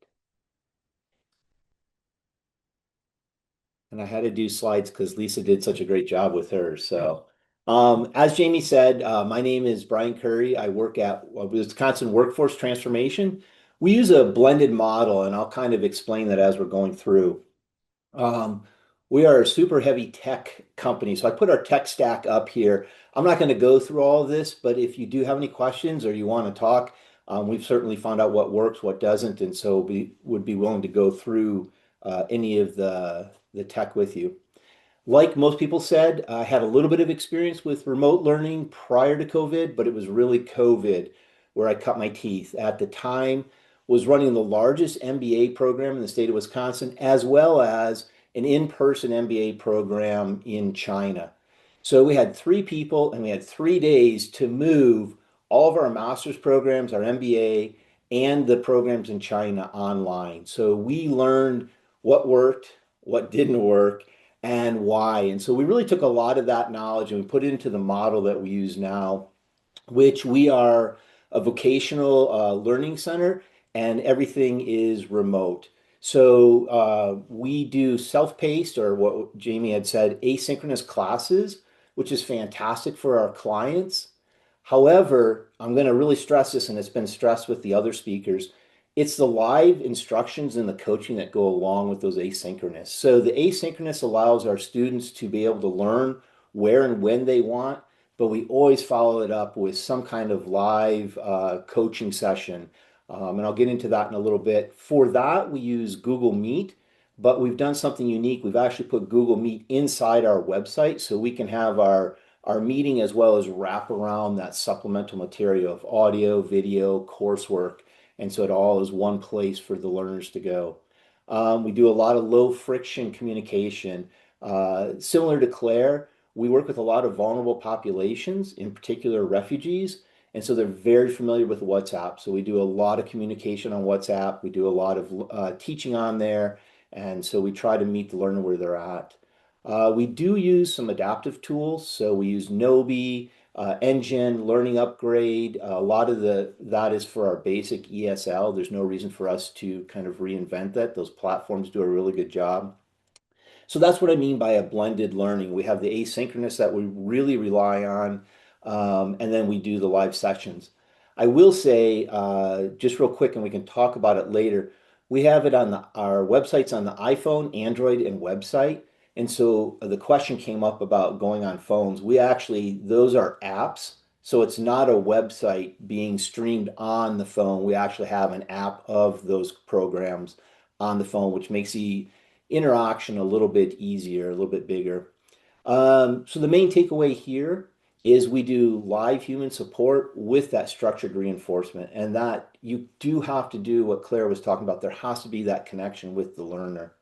Speaker 7: And I had to do slides because Lisa did such a great job with hers. So, as Jamie said, my name is Brian Curry. I work at Wisconsin Workforce Transformation. We use a blended model, and I'll kind of explain that as we're going through. We are a super heavy tech company. So I put our tech stack up here. I'm not going to go through all of this, but if you do have any questions or you want to talk, we've certainly found out what works, what doesn't. And so we would be willing to go through any of the tech with you. Like most people said, I had a little bit of experience with remote learning prior to COVID, but it was really COVID where I cut my teeth. At the time, was running the largest MBA program in the state of Wisconsin, as well as an in-person MBA program in China. So we had 3 people and we had 3 days to move all of our master's programs, our MBA, and the programs in China online. So we learned what worked, what didn't work, and why. And so we really took a lot of that knowledge and we put it into the model that we use now, which we are a vocational learning center and everything is remote. So we do self-paced, or what Jamie had said, asynchronous classes, which is fantastic for our clients. However, I'm going to really stress this, and it's been stressed with the other speakers, It's the live instructions and the coaching that go along with those asynchronous. So the asynchronous allows our students to be able to learn where and when they want, but we always follow it up with some kind of live coaching session. And I'll get into that in a little bit. For that, we use Google Meet, but we've done something unique. We've actually put Google Meet inside our website so we can have our meeting as well as wrap around that supplemental material of audio, video, coursework. And so it all is one place for the learners to go. We do a lot of low friction communication. Similar to Claire, we work with a lot of vulnerable populations, in particular refugees. And so they're very familiar with WhatsApp. So we do a lot of communication on WhatsApp. We do a lot of teaching on there. And so we try to meet the learner where they're at. We do use some adaptive tools. So we use Nobi, Engine, Learning Upgrade. A lot of that is for our basic ESL. There's no reason for us to kind of reinvent that. Those platforms do a really good job. So that's what I mean by a blended learning. We have the asynchronous that we really rely on, and then we do the live sessions. I will say, just real quick, and we can talk about it later, we have it on our websites on the iPhone, Android, and website. And so the question came up about going on phones. Those are apps. So it's not a website being streamed on the phone. We actually have an app of those programs on the phone, which makes the interaction a little bit easier, a little bit bigger. So the main takeaway here is we do live human support with that structured reinforcement, and that you do have to do what Claire was talking about. There has to be that connection with the learner.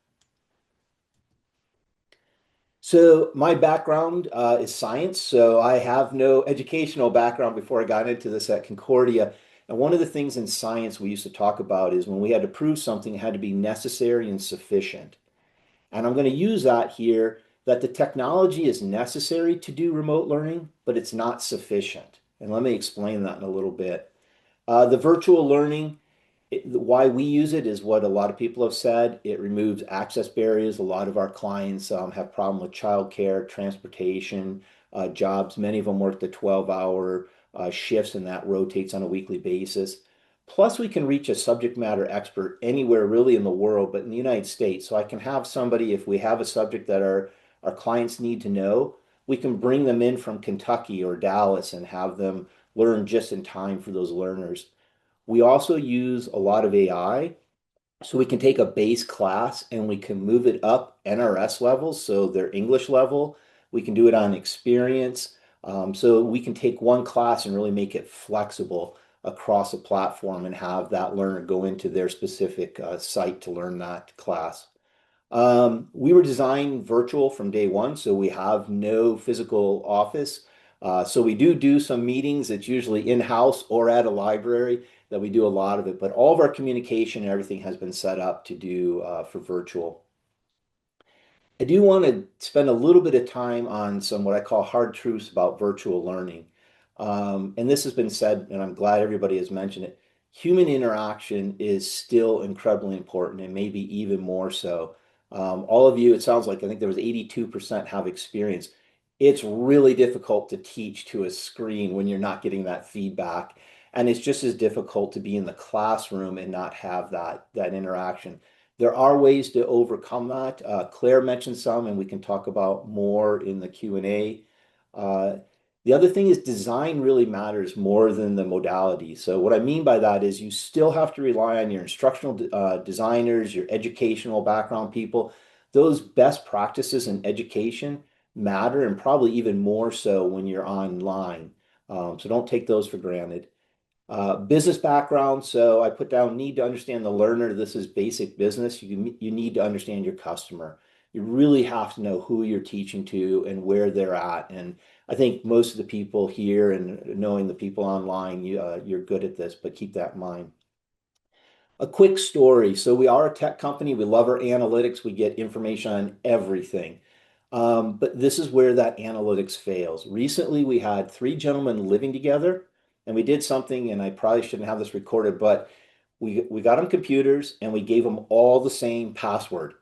Speaker 7: So my background is science, so I have no educational background before I got into this at Concordia. And one of the things in science we used to talk about is when we had to prove something, it had to be necessary and sufficient. And I'm going to use that here that the technology is necessary to do remote learning, but it's not sufficient. And let me explain that in a little bit. The virtual learning, why we use it is what a lot of people have said. It removes access barriers. A lot of our clients have problem with childcare, transportation, jobs. Many of them work the 12-hour shifts, and that rotates on a weekly basis. Plus, we can reach a subject matter expert anywhere really in the world, but in the United States. So I can have somebody, if we have a subject that our clients need to know, we can bring them in from Kentucky or Dallas and have them learn just in time for those learners. We also use a lot of AI. So we can take a base class and we can move it up NRS levels, so their English level. We can do it on experience. So we can take one class and really make it flexible across a platform and have that learner go into their specific site to learn that class. We were designed virtual from day one, so we have no physical office. So we do some meetings. It's usually in-house or at a library that we do a lot of it, but all of our communication and everything has been set up to do for virtual. I do want to spend a little bit of time on some what I call hard truths about virtual learning. And this has been said, and I'm glad everybody has mentioned it. Human interaction is still incredibly important and maybe even more so. All of you, it sounds like I think there was 82% have experience. It's really difficult to teach to a screen when you're not getting that feedback. And it's just as difficult to be in the classroom and not have that interaction. There are ways to overcome that. Claire mentioned some, and we can talk about more in the Q&A. The other thing is design really matters more than the modality. So what I mean by that is you still have to rely on your instructional designers, your educational background people. Those best practices in education matter, and probably even more so when you're online. So don't take those for granted. Business background. So I put down need to understand the learner. This is basic business. You need to understand your customer. You really have to know who you're teaching to and where they're at. And I think most of the people here and knowing the people online, you're good at this, but keep that in mind. A quick story. So we are a tech company. We love our analytics. We get information on everything. But this is where that analytics fails. Recently, we had three gentlemen living together, and we did something, and I probably shouldn't have this recorded, but we got them computers and we gave them all the same password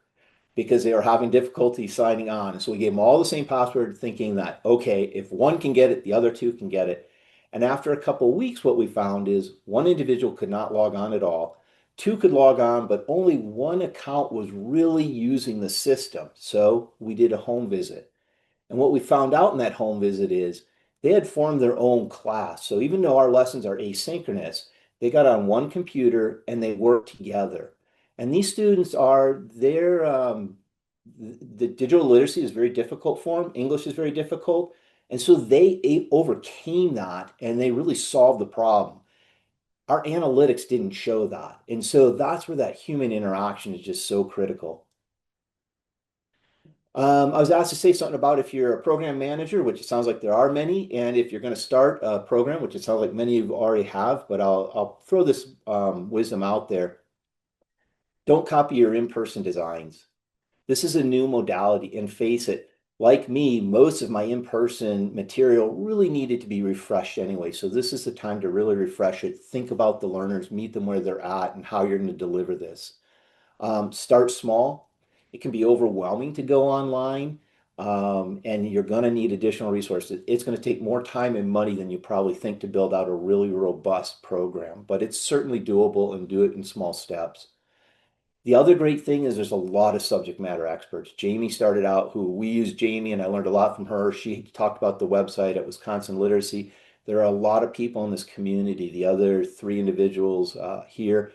Speaker 7: because they were having difficulty signing on. So we gave them all the same password, thinking that, okay, if one can get it, the other two can get it. And after a couple of weeks, what we found is one individual could not log on at all. Two could log on, but only one account was really using the system. So we did a home visit. And what we found out in that home visit is they had formed their own class. So even though our lessons are asynchronous, they got on one computer and they worked together. And these students are, the digital literacy is very difficult for them. English is very difficult. And so they overcame that and they really solved the problem. Our analytics didn't show that. And so that's where that human interaction is just so critical. I was asked to say something about if you're a program manager, which it sounds like there are many, and if you're going to start a program, which it sounds like many of you already have, but I'll throw this wisdom out there. Don't copy your in-person designs. This is a new modality, and face it, like me, most of my in-person material really needed to be refreshed anyway. So this is the time to really refresh it. Think about the learners, meet them where they're at, and how you're going to deliver this. Start small. It can be overwhelming to go online, and you're going to need additional resources. It's going to take more time and money than you probably think to build out a really robust program, but it's certainly doable and do it in small steps. The other great thing is there's a lot of subject matter experts. Jamie started out, who we use Jamie, and I learned a lot from her. She talked about the website at Wisconsin Literacy. There are a lot of people in this community, the other three individuals here.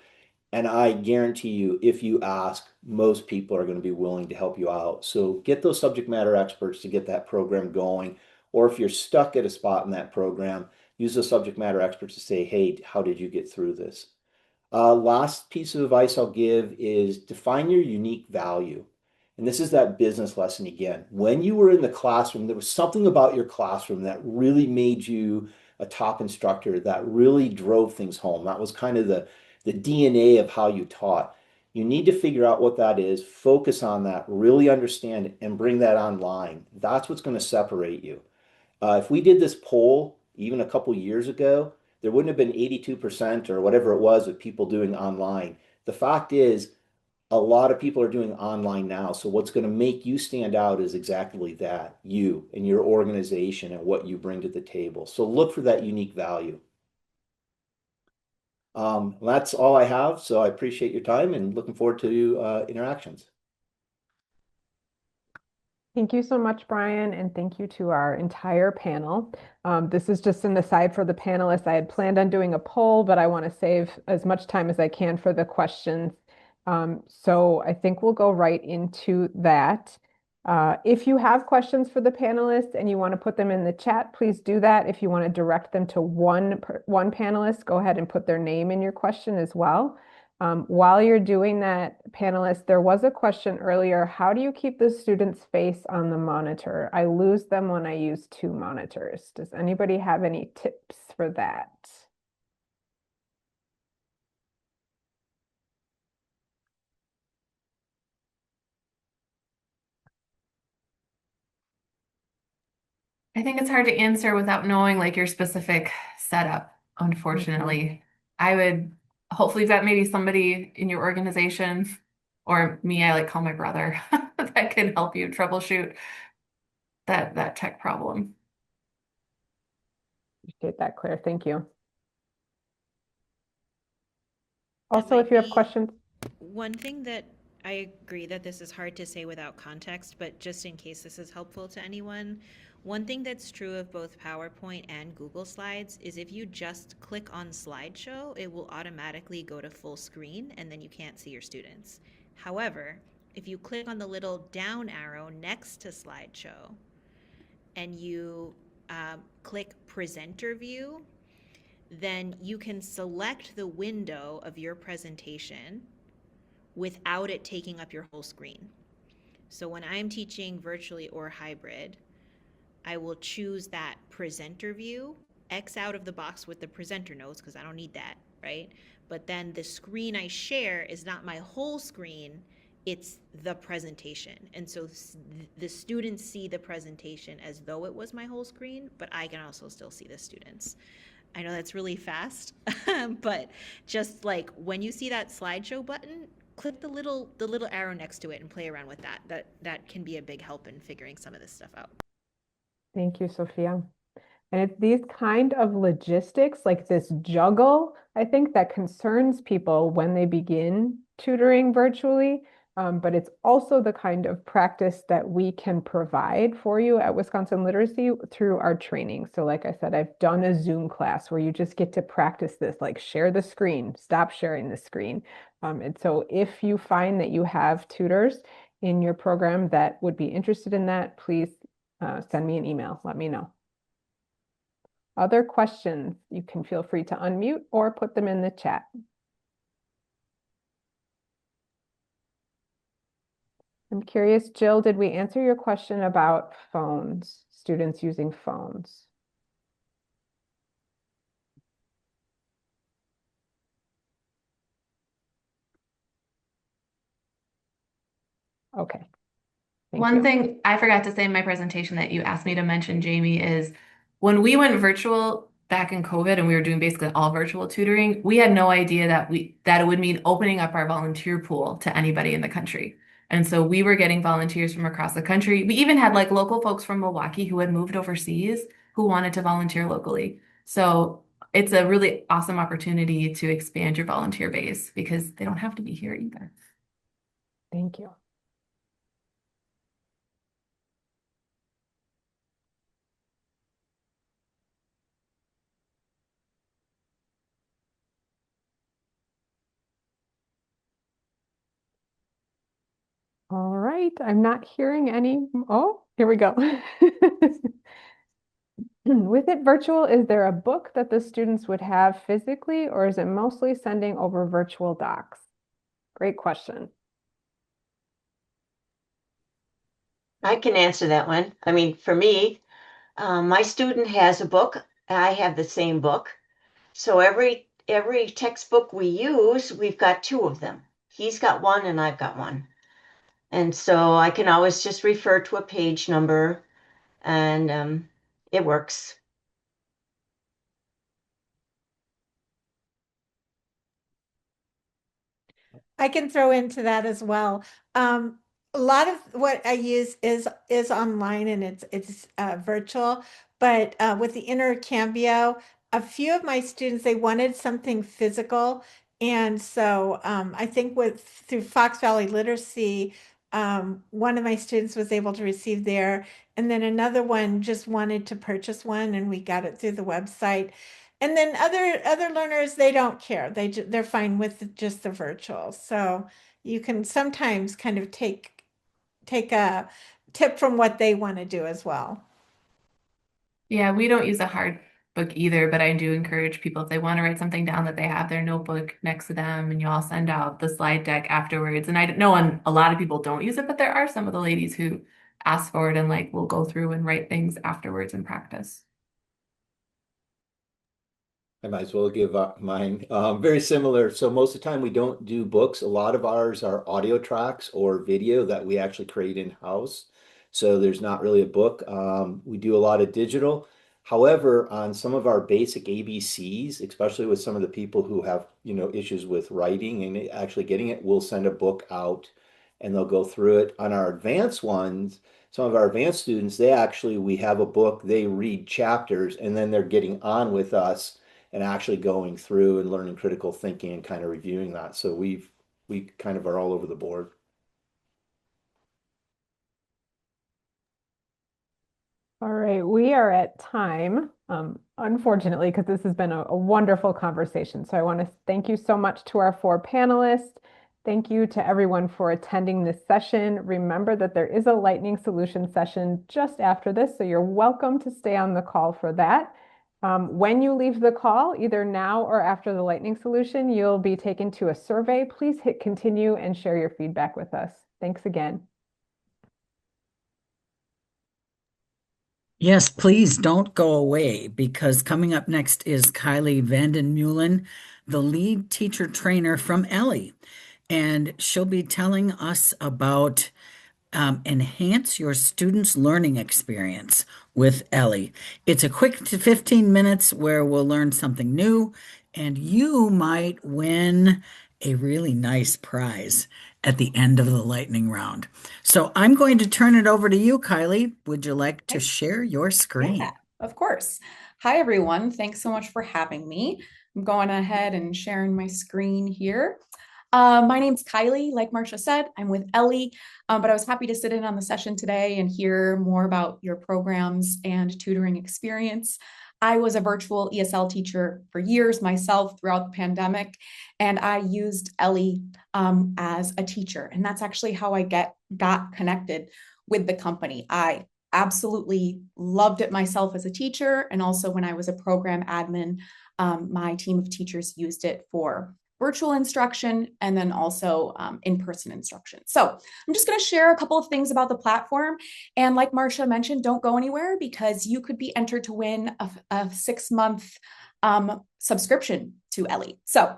Speaker 7: And I guarantee you, if you ask, most people are going to be willing to help you out. So get those subject matter experts to get that program going. Or if you're stuck at a spot in that program, use those subject matter experts to say, hey, how did you get through this? Last piece of advice I'll give is define your unique value. And this is that business lesson again. When you were in the classroom, there was something about your classroom that really made you a top instructor, that really drove things home. That was kind of the DNA of how you taught. You need to figure out what that is, focus on that, really understand it, and bring that online. That's what's going to separate you. If we did this poll even a couple years ago, there wouldn't have been 82% or whatever it was of people doing online. The fact is, a lot of people are doing online now. So what's going to make you stand out is exactly that, you and your organization and what you bring to the table. So look for that unique value. That's all I have. So I appreciate your time and looking forward to interactions.
Speaker 1: Thank you so much, Brian, and thank you to our entire panel. This is just an aside for the panelists. I had planned on doing a poll, but I want to save as much time as I can for the questions. So I think we'll go right into that. If you have questions for the panelists and you want to put them in the chat, please do that. If you want to direct them to one panelist, go ahead and put their name in your question as well. While you're doing that, panelists, there was a question earlier. How do you keep the student's face on the monitor? I lose them when I use two monitors. Does anybody have any tips for that?
Speaker 6: I think it's hard to answer without knowing like your specific setup, unfortunately. I would hopefully that maybe somebody in your organization or me, I like call my brother that can help you troubleshoot that tech problem.
Speaker 1: Appreciate that, Claire. Thank you.
Speaker 8: That
Speaker 1: Also,
Speaker 8: might
Speaker 1: if you have
Speaker 8: be
Speaker 1: questions,
Speaker 8: one thing that I agree that this is hard to say without context, but just in case this is helpful to anyone, one thing that's true of both PowerPoint and Google Slides is if you just click on slideshow, it will automatically go to full screen and then you can't see your students. However, if you click on the little down arrow next to slideshow and you click presenter view, then you can select the window of your presentation without it taking up your whole screen. So when I'm teaching virtually or hybrid, I will choose that presenter view, X out of the box with the presenter notes because I don't need that, right? But then the screen I share is not my whole screen, it's the presentation. And so the students see the presentation as though it was my whole screen, but I can also still see the students. I know that's really fast, but just like when you see that slideshow button, click the little arrow next to it and play around with that. That can be a big help in figuring some of this stuff out.
Speaker 1: thank you, Sophia. And it's these kind of logistics, like this juggle, I think that concerns people when they begin tutoring virtually. But it's also the kind of practice that we can provide for you at Wisconsin Literacy through our training. So, like I said, I've done a Zoom class where you just get to practice this, like share the screen, stop sharing the screen. And so, if you find that you have tutors in your program that would be interested in that, please send me an email. Let me know. Other questions, you can feel free to unmute or put them in the chat. I'm curious, Jill, did we answer your question about phones, students using phones? Okay, thank
Speaker 6: One
Speaker 1: you.
Speaker 6: thing I forgot to say in my presentation that you asked me to mention, Jamie, is when we went virtual back in COVID and we were doing basically all virtual tutoring, we had no idea that it would mean opening up our volunteer pool to anybody in the country. And so we were getting volunteers from across the country. We even had like local folks from Milwaukee who had moved overseas who wanted to volunteer locally. So it's a really awesome opportunity to expand your volunteer base because they don't have to be here either.
Speaker 1: Thank you. All right, I'm not hearing any. Oh, here we go. With it virtual, is there a book that the students would have physically, or is it mostly sending over virtual docs? Great question.
Speaker 5: I can answer that one. I mean, for me, my student has a book. I have the same book. So every textbook we use, we've got two of them. He's got one and I've got one. And so I can always just refer to a page number and it works.
Speaker 4: I can throw into that as well. A lot of what I use is online and it's virtual, but with the intercambio, a few of my students they wanted something physical, and so I think with through Fox Valley Literacy, one of my students was able to receive there, and then another one just wanted to purchase one, and we got it through the website. And then other learners, they don't care. They're fine with just the virtual. So you can sometimes kind of take a tip from what they want to do as well.
Speaker 6: Yeah, we don't use a hard book either, but I do encourage people if they want to write something down that they have their notebook next to them and you all send out the slide deck afterwards. And I know a lot of people don't use it, but there are some of the ladies who ask for it and like will go through and write things afterwards and practice.
Speaker 7: I might as well give up mine. Very similar. So most of the time we don't do books. A lot of ours are audio tracks or video that we actually create in-house. So there's not really a book. We do a lot of digital. However, on some of our basic ABCs, especially with some of the people who have, issues with writing and actually getting it, we'll send a book out and they'll go through it. On our advanced ones, some of our advanced students, we have a book, they read chapters and then they're getting on with us and actually going through and learning critical thinking and kind of reviewing that. So we kind of are all over the board.
Speaker 1: All right, we are at time, unfortunately, because this has been a wonderful conversation. So I want to thank you so much to our four panelists. Thank you to everyone for attending this session. Remember that there is a lightning solution session just after this, so you're welcome to stay on the call for that. When you leave the call, either now or after the lightning solution, you'll be taken to a survey. Please hit continue and share your feedback with us. Thanks again.
Speaker 2: Yes, please don't go away because coming up next is Kylie Vanden Mullen, the lead teacher trainer from Ellie. And she'll be telling us about enhance your students' learning experience with Ellie. It's a quick 15 minutes where we'll learn something new, and you might win a really nice prize at the end of the lightning round. So I'm going to turn it over to you, Kylie. Would you like to share your screen?
Speaker 6: Yeah.
Speaker 9: Of course. Hi, everyone. Thanks so much for having me. I'm going ahead and sharing my screen here. My name's Kylie. Like Marcia said, I'm with Ellie, but I was happy to sit in on the session today and hear more about your programs and tutoring experience. I was a virtual ESL teacher for years myself throughout the pandemic, and I used Ellie as a teacher. And that's actually how I got connected with the company. I absolutely loved it myself as a teacher. And also when I was a program admin, my team of teachers used it for virtual instruction and then also in-person instruction. So I'm just going to share a couple of things about the platform. And like Marcia mentioned, don't go anywhere because you could be entered to win a 6-month subscription to Ellie. So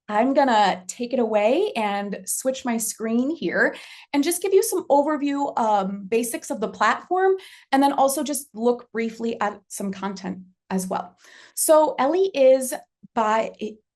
Speaker 9: I'm going to take it away and switch my screen here and just give you some overview basics of the platform, and then also just look briefly at some content as well. So Ellie is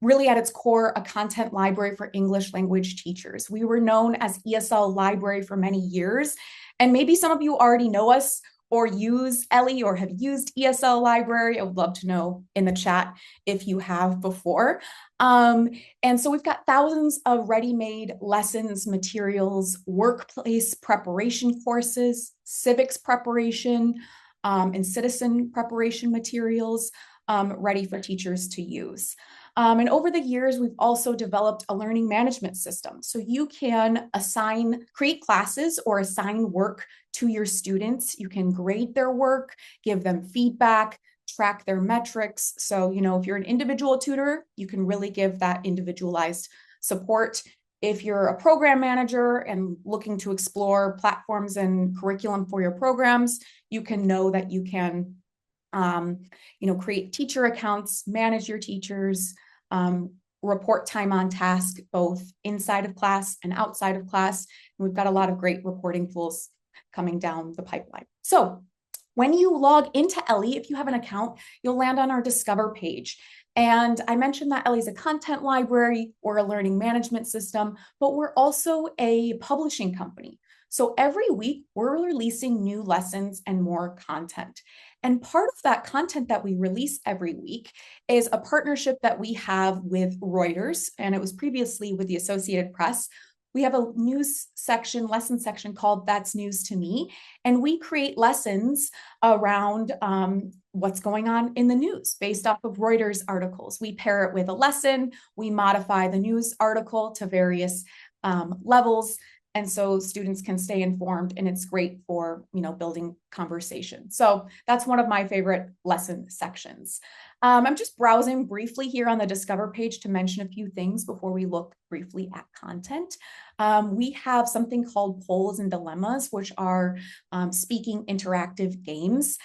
Speaker 9: really at its core a content library for English language teachers. We were known as ESL Library for many years, and maybe some of you already know us or use Ellie or have used ESL Library. I would love to know in the chat if you have before. And so we've got thousands of ready-made lessons, materials, workplace preparation courses, civics preparation, and citizen preparation materials ready for teachers to use. And over the years, we've also developed a learning management system. So you can create classes or assign work to your students. You can grade their work, give them feedback, track their metrics. So, if you're an individual tutor, you can really give that individualized support. If you're a program manager and looking to explore platforms and curriculum for your programs, you can know that you can create teacher accounts, manage your teachers, report time on task, both inside of class and outside of class. And we've got a lot of great reporting tools coming down the pipeline. So when you log into Ellie, if you have an account, you'll land on our Discover page. And I mentioned that Ellie is a content library or a learning management system, but we're also a publishing company. So every week, we're releasing new lessons and more content. And part of that content that we release every week is a partnership that we have with Reuters, and it was previously with the Associated Press. We have a news section, lesson section called That's News to Me, and we create lessons around what's going on in the news based off of Reuters articles. We pair it with a lesson, we modify the news article to various levels, and so students can stay informed, and it's great for building conversation. So that's one of my favorite lesson sections. I'm just browsing briefly here on the Discover page to mention a few things before we look briefly at content. We have something called Polls and Dilemmas, which are speaking interactive games.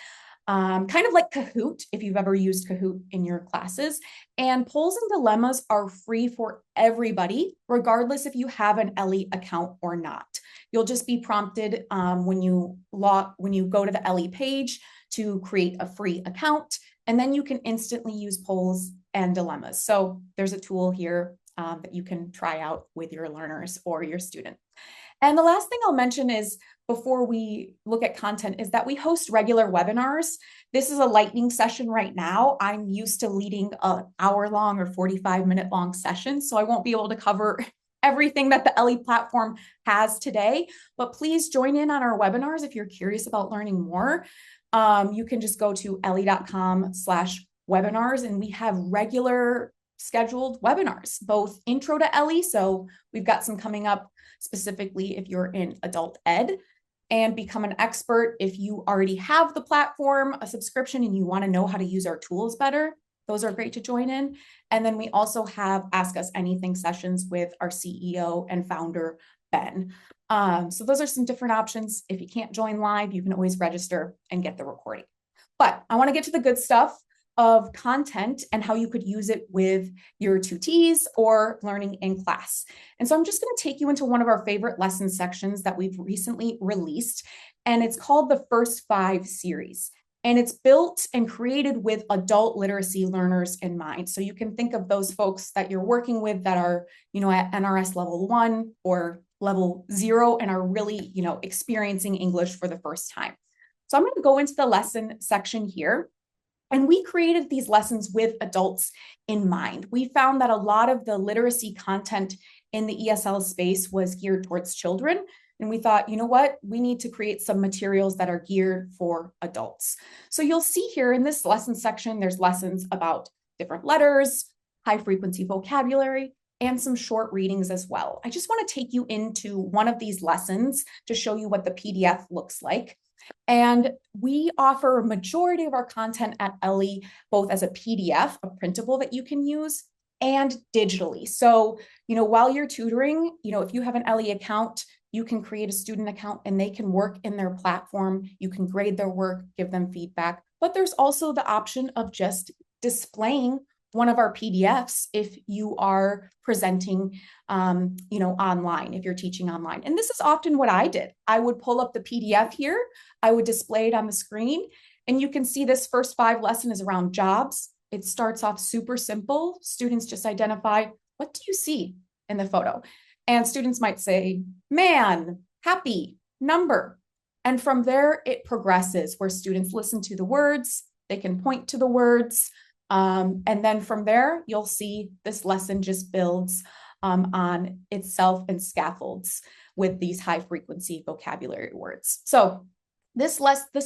Speaker 9: Kind of like Kahoot, if you've ever used Kahoot in your classes. And Polls and Dilemmas are free for everybody, regardless if you have an Ellie account or not. You'll just be prompted when you go to the Ellie page to create a free account, and then you can instantly use polls and dilemmas. So there's a tool here that you can try out with your learners or your student. And the last thing I'll mention is, before we look at content, is that we host regular webinars. This is a lightning session right now. I'm used to leading an hour-long or 45-minute long session, so I won't be able to cover everything that the Ellie platform has today, but please join in on our webinars if you're curious about learning more. You can just go to ellie.com/webinars, and we have regular scheduled webinars, both intro to Ellie. So we've got some coming up specifically if you're in adult ed, and become an expert if you already have the platform, a subscription, and you want to know how to use our tools better. Those are great to join in. And then we also have Ask Us Anything sessions with our CEO and founder, Ben. So those are some different options. If you can't join live, you can always register and get the recording. But I want to get to the good stuff of content and how you could use it with your tutees or learning in class. And so I'm just going to take you into one of our favorite lesson sections that we've recently released, and it's called the First 5 series. And it's built and created with adult literacy learners in mind. So you can think of those folks that you're working with that are, at NRS level 1 or level 0 and are really, experiencing English for the first time. So I'm going to go into the lesson section here. And we created these lessons with adults in mind. We found that a lot of the literacy content in the ESL space was geared towards children. And we thought, you know what, we need to create some materials that are geared for adults. So you'll see here in this lesson section, there's lessons about different letters, high frequency vocabulary, and some short readings as well. I just want to take you into one of these lessons to show you what the PDF looks like. And we offer a majority of our content at Ellie, both as a PDF, a printable that you can use, and digitally. So, while you're tutoring, if you have an Ellie account, you can create a student account and they can work in their platform. You can grade their work, give them feedback. But there's also the option of just displaying one of our PDFs if you are presenting, online, if you're teaching online. And this is often what I did. I would pull up the PDF here. I would display it on the screen. And you can see this first 5 lesson is around jobs. It starts off super simple. Students just identify, what do you see in the photo? And students might say, man, happy, number. And from there, it progresses where students listen to the words, they can point to the words. And then from there, you'll see this lesson just builds on itself and scaffolds with these high frequency vocabulary words. So this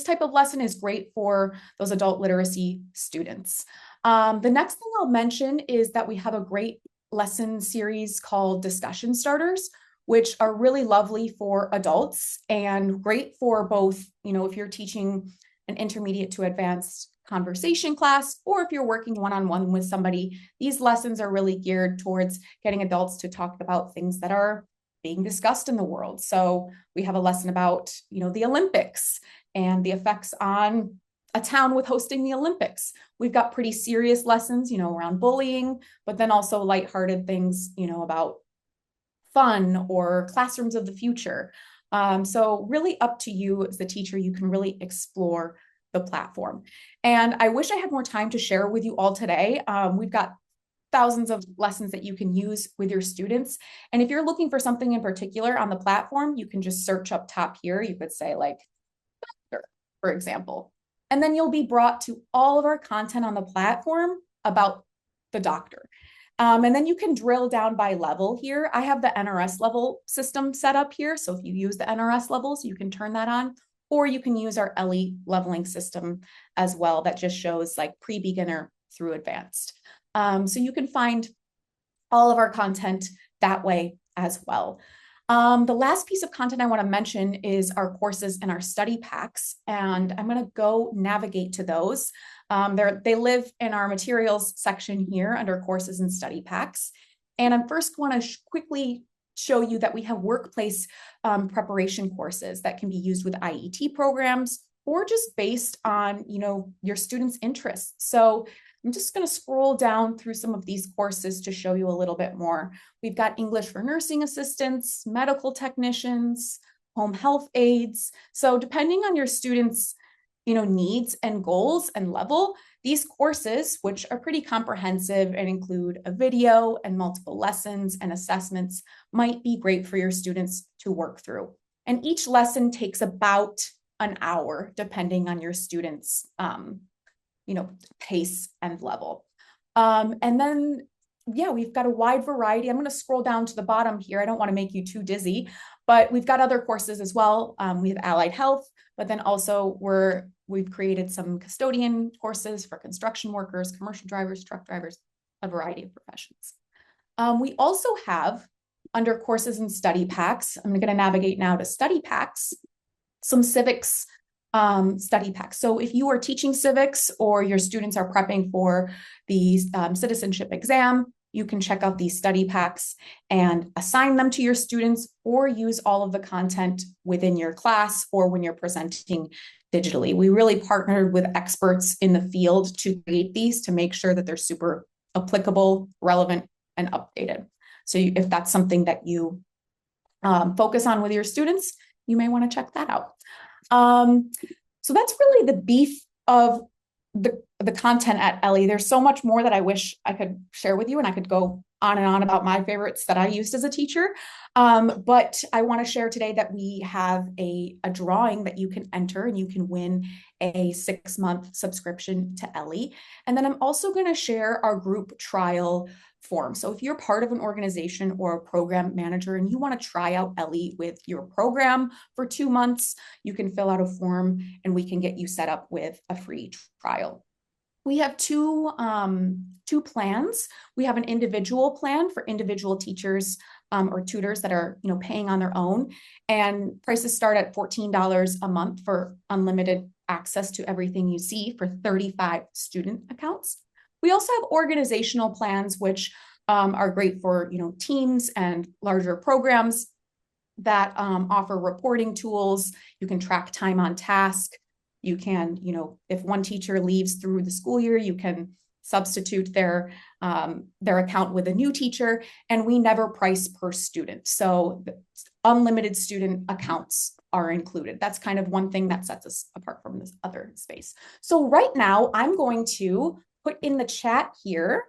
Speaker 9: type of lesson is great for those adult literacy students. The next thing I'll mention is that we have a great lesson series called Discussion Starters, which are really lovely for adults and great for both, if you're teaching an intermediate to advanced conversation class, or if you're working one-on-one with somebody, these lessons are really geared towards getting adults to talk about things that are being discussed in the world. So we have a lesson about, the Olympics and the effects on a town with hosting the Olympics. We've got pretty serious lessons, around bullying, but then also lighthearted things, about fun or classrooms of the future. So really up to you as the teacher, you can really explore the platform. And I wish I had more time to share with you all today. We've got thousands of lessons that you can use with your students. And if you're looking for something in particular on the platform, you can just search up top here. You could say like, doctor, for example, and then you'll be brought to all of our content on the platform about the doctor. And then you can drill down by level here. I have the NRS level system set up here. So if you use the NRS levels, you can turn that on, or you can use our Ellie leveling system as well. That just shows like pre-beginner through advanced. So you can find all of our content that way as well. The last piece of content I want to mention is our courses and our study packs, and I'm going to go navigate to those. They live in our materials section here under courses and study packs. And I first want to quickly show you that we have workplace preparation courses that can be used with IET programs or just based on, your students' interests. So I'm just going to scroll down through some of these courses to show you a little bit more. We've got English for nursing assistants, medical technicians, home health aides. So depending on your students' needs and goals and level, these courses, which are pretty comprehensive and include a video and multiple lessons and assessments, might be great for your students to work through. And each lesson takes about an hour, depending on your students' pace and level. And then, we've got a wide variety. I'm going to scroll down to the bottom here. I don't want to make you too dizzy, but we've got other courses as well. We have allied health, but then also we've created some custodian courses for construction workers, commercial drivers, truck drivers, a variety of professions. We also have, under courses and study packs, I'm going to navigate now to study packs, some civics study packs. So if you are teaching civics or your students are prepping for the citizenship exam, you can check out these study packs and assign them to your students or use all of the content within your class or when you're presenting digitally. We really partnered with experts in the field to create these to make sure that they're super applicable, relevant, and updated. So if that's something that you focus on with your students, you may want to check that out. So that's really the beef of the content at Ellie. There's so much more that I wish I could share with you, and I could go on and on about my favorites that I used as a teacher. But I want to share today that we have a drawing that you can enter, and you can win a 6-month subscription to Ellie. And then I'm also going to share our group trial form. So if you're part of an organization or a program manager and you want to try out Ellie with your program for 2 months, you can fill out a form and we can get you set up with a free trial. We have two plans. We have an individual plan for individual teachers or tutors that are paying on their own, and prices start at $14 a month for unlimited access to everything you see for 35 student accounts. We also have organizational plans, which are great for teams and larger programs that offer reporting tools. You can track time on task. You can, if one teacher leaves through the school year, you can substitute their account with a new teacher, and we never price per student. So unlimited student accounts are included. That's kind of one thing that sets us apart from this other space. So right now I'm going to put in the chat here,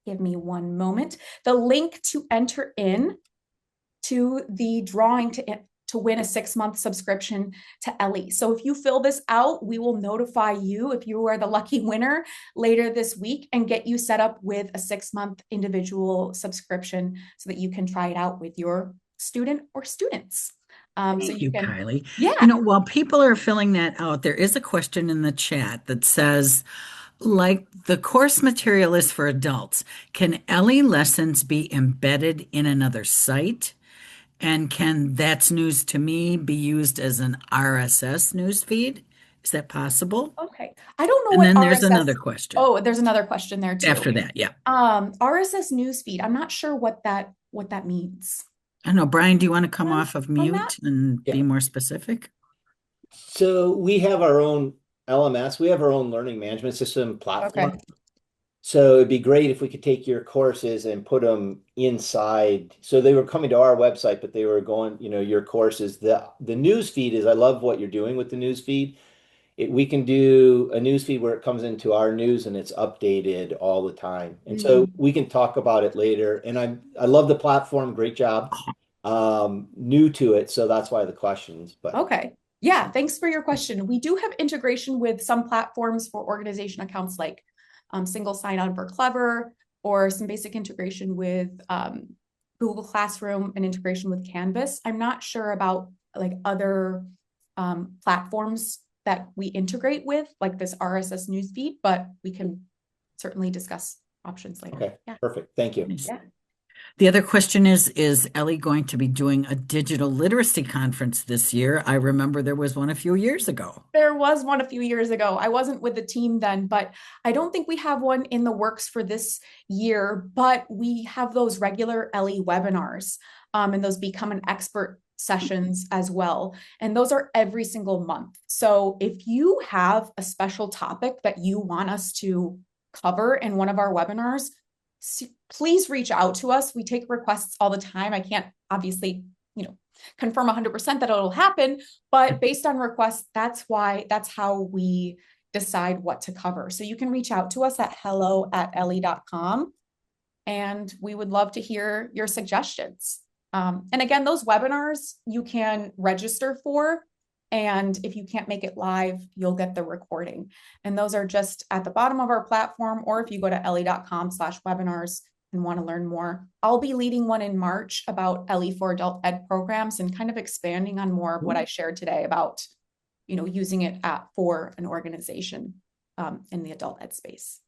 Speaker 9: give me one moment, the link to enter in to the drawing to win a 6-month subscription to Ellie. So if you fill this out, we will notify you if you are the lucky winner later this week and get you set up with a 6-month individual subscription so that you can try it out with your student or students.
Speaker 2: Thank you, Kylie.
Speaker 9: Yeah.
Speaker 2: While people are filling that out, there is a question in the chat that says, like the course material is for adults, can Ellie lessons be embedded in another site? And can That's News to Me be used as an RSS news feed? Is that possible?
Speaker 9: Okay. I don't know
Speaker 2: And
Speaker 9: what
Speaker 2: then there's
Speaker 9: RSS
Speaker 2: another question.
Speaker 9: Oh, there's another question there too.
Speaker 2: After that, yeah.
Speaker 9: RSS news feed. I'm not sure what that means.
Speaker 2: I don't know. Brian, do you want to come off of mute and be more specific?
Speaker 7: So we have our own LMS. We have our own learning management system platform.
Speaker 9: Okay.
Speaker 7: So it'd be great if we could take your courses and put them inside. So they were coming to our website, but they were going, your courses. The news feed is, I love what you're doing with the news feed. We can do a news feed where it comes into our news and it's updated all the time. And so we can talk about it later. And I love the platform. Great job. New to it. So that's why the questions, but
Speaker 9: okay. Yeah. Thanks for your question. We do have integration with some platforms for organization accounts like single sign-on for Clever, or some basic integration with Google Classroom and integration with Canvas. I'm not sure about like other platforms that we integrate with, like this RSS newsfeed, but we can certainly discuss options later.
Speaker 7: Okay,
Speaker 9: yeah.
Speaker 7: Perfect. Thank you.
Speaker 9: Yeah.
Speaker 2: The other question is Ellie going to be doing a digital literacy conference this year? I remember there was one a few years ago.
Speaker 9: There was one a few years ago. I wasn't with the team then, but I don't think we have one in the works for this year, but we have those regular Ellie webinars and those Become an Expert sessions as well. And those are every single month. So if you have a special topic that you want us to cover in one of our webinars, please reach out to us. We take requests all the time. I can't obviously, confirm 100% that it'll happen, but based on requests, that's how we decide what to cover. So you can reach out to us at hello@ellie.com, and we would love to hear your suggestions. And again, those webinars you can register for. And if you can't make it live, you'll get the recording. And those are just at the bottom of our platform, or if you go to ellie.com/webinars and want to learn more. I'll be leading one in March about Ellie for adult ed programs and kind of expanding on more of what I shared today about, using it for an organization in the adult ed space.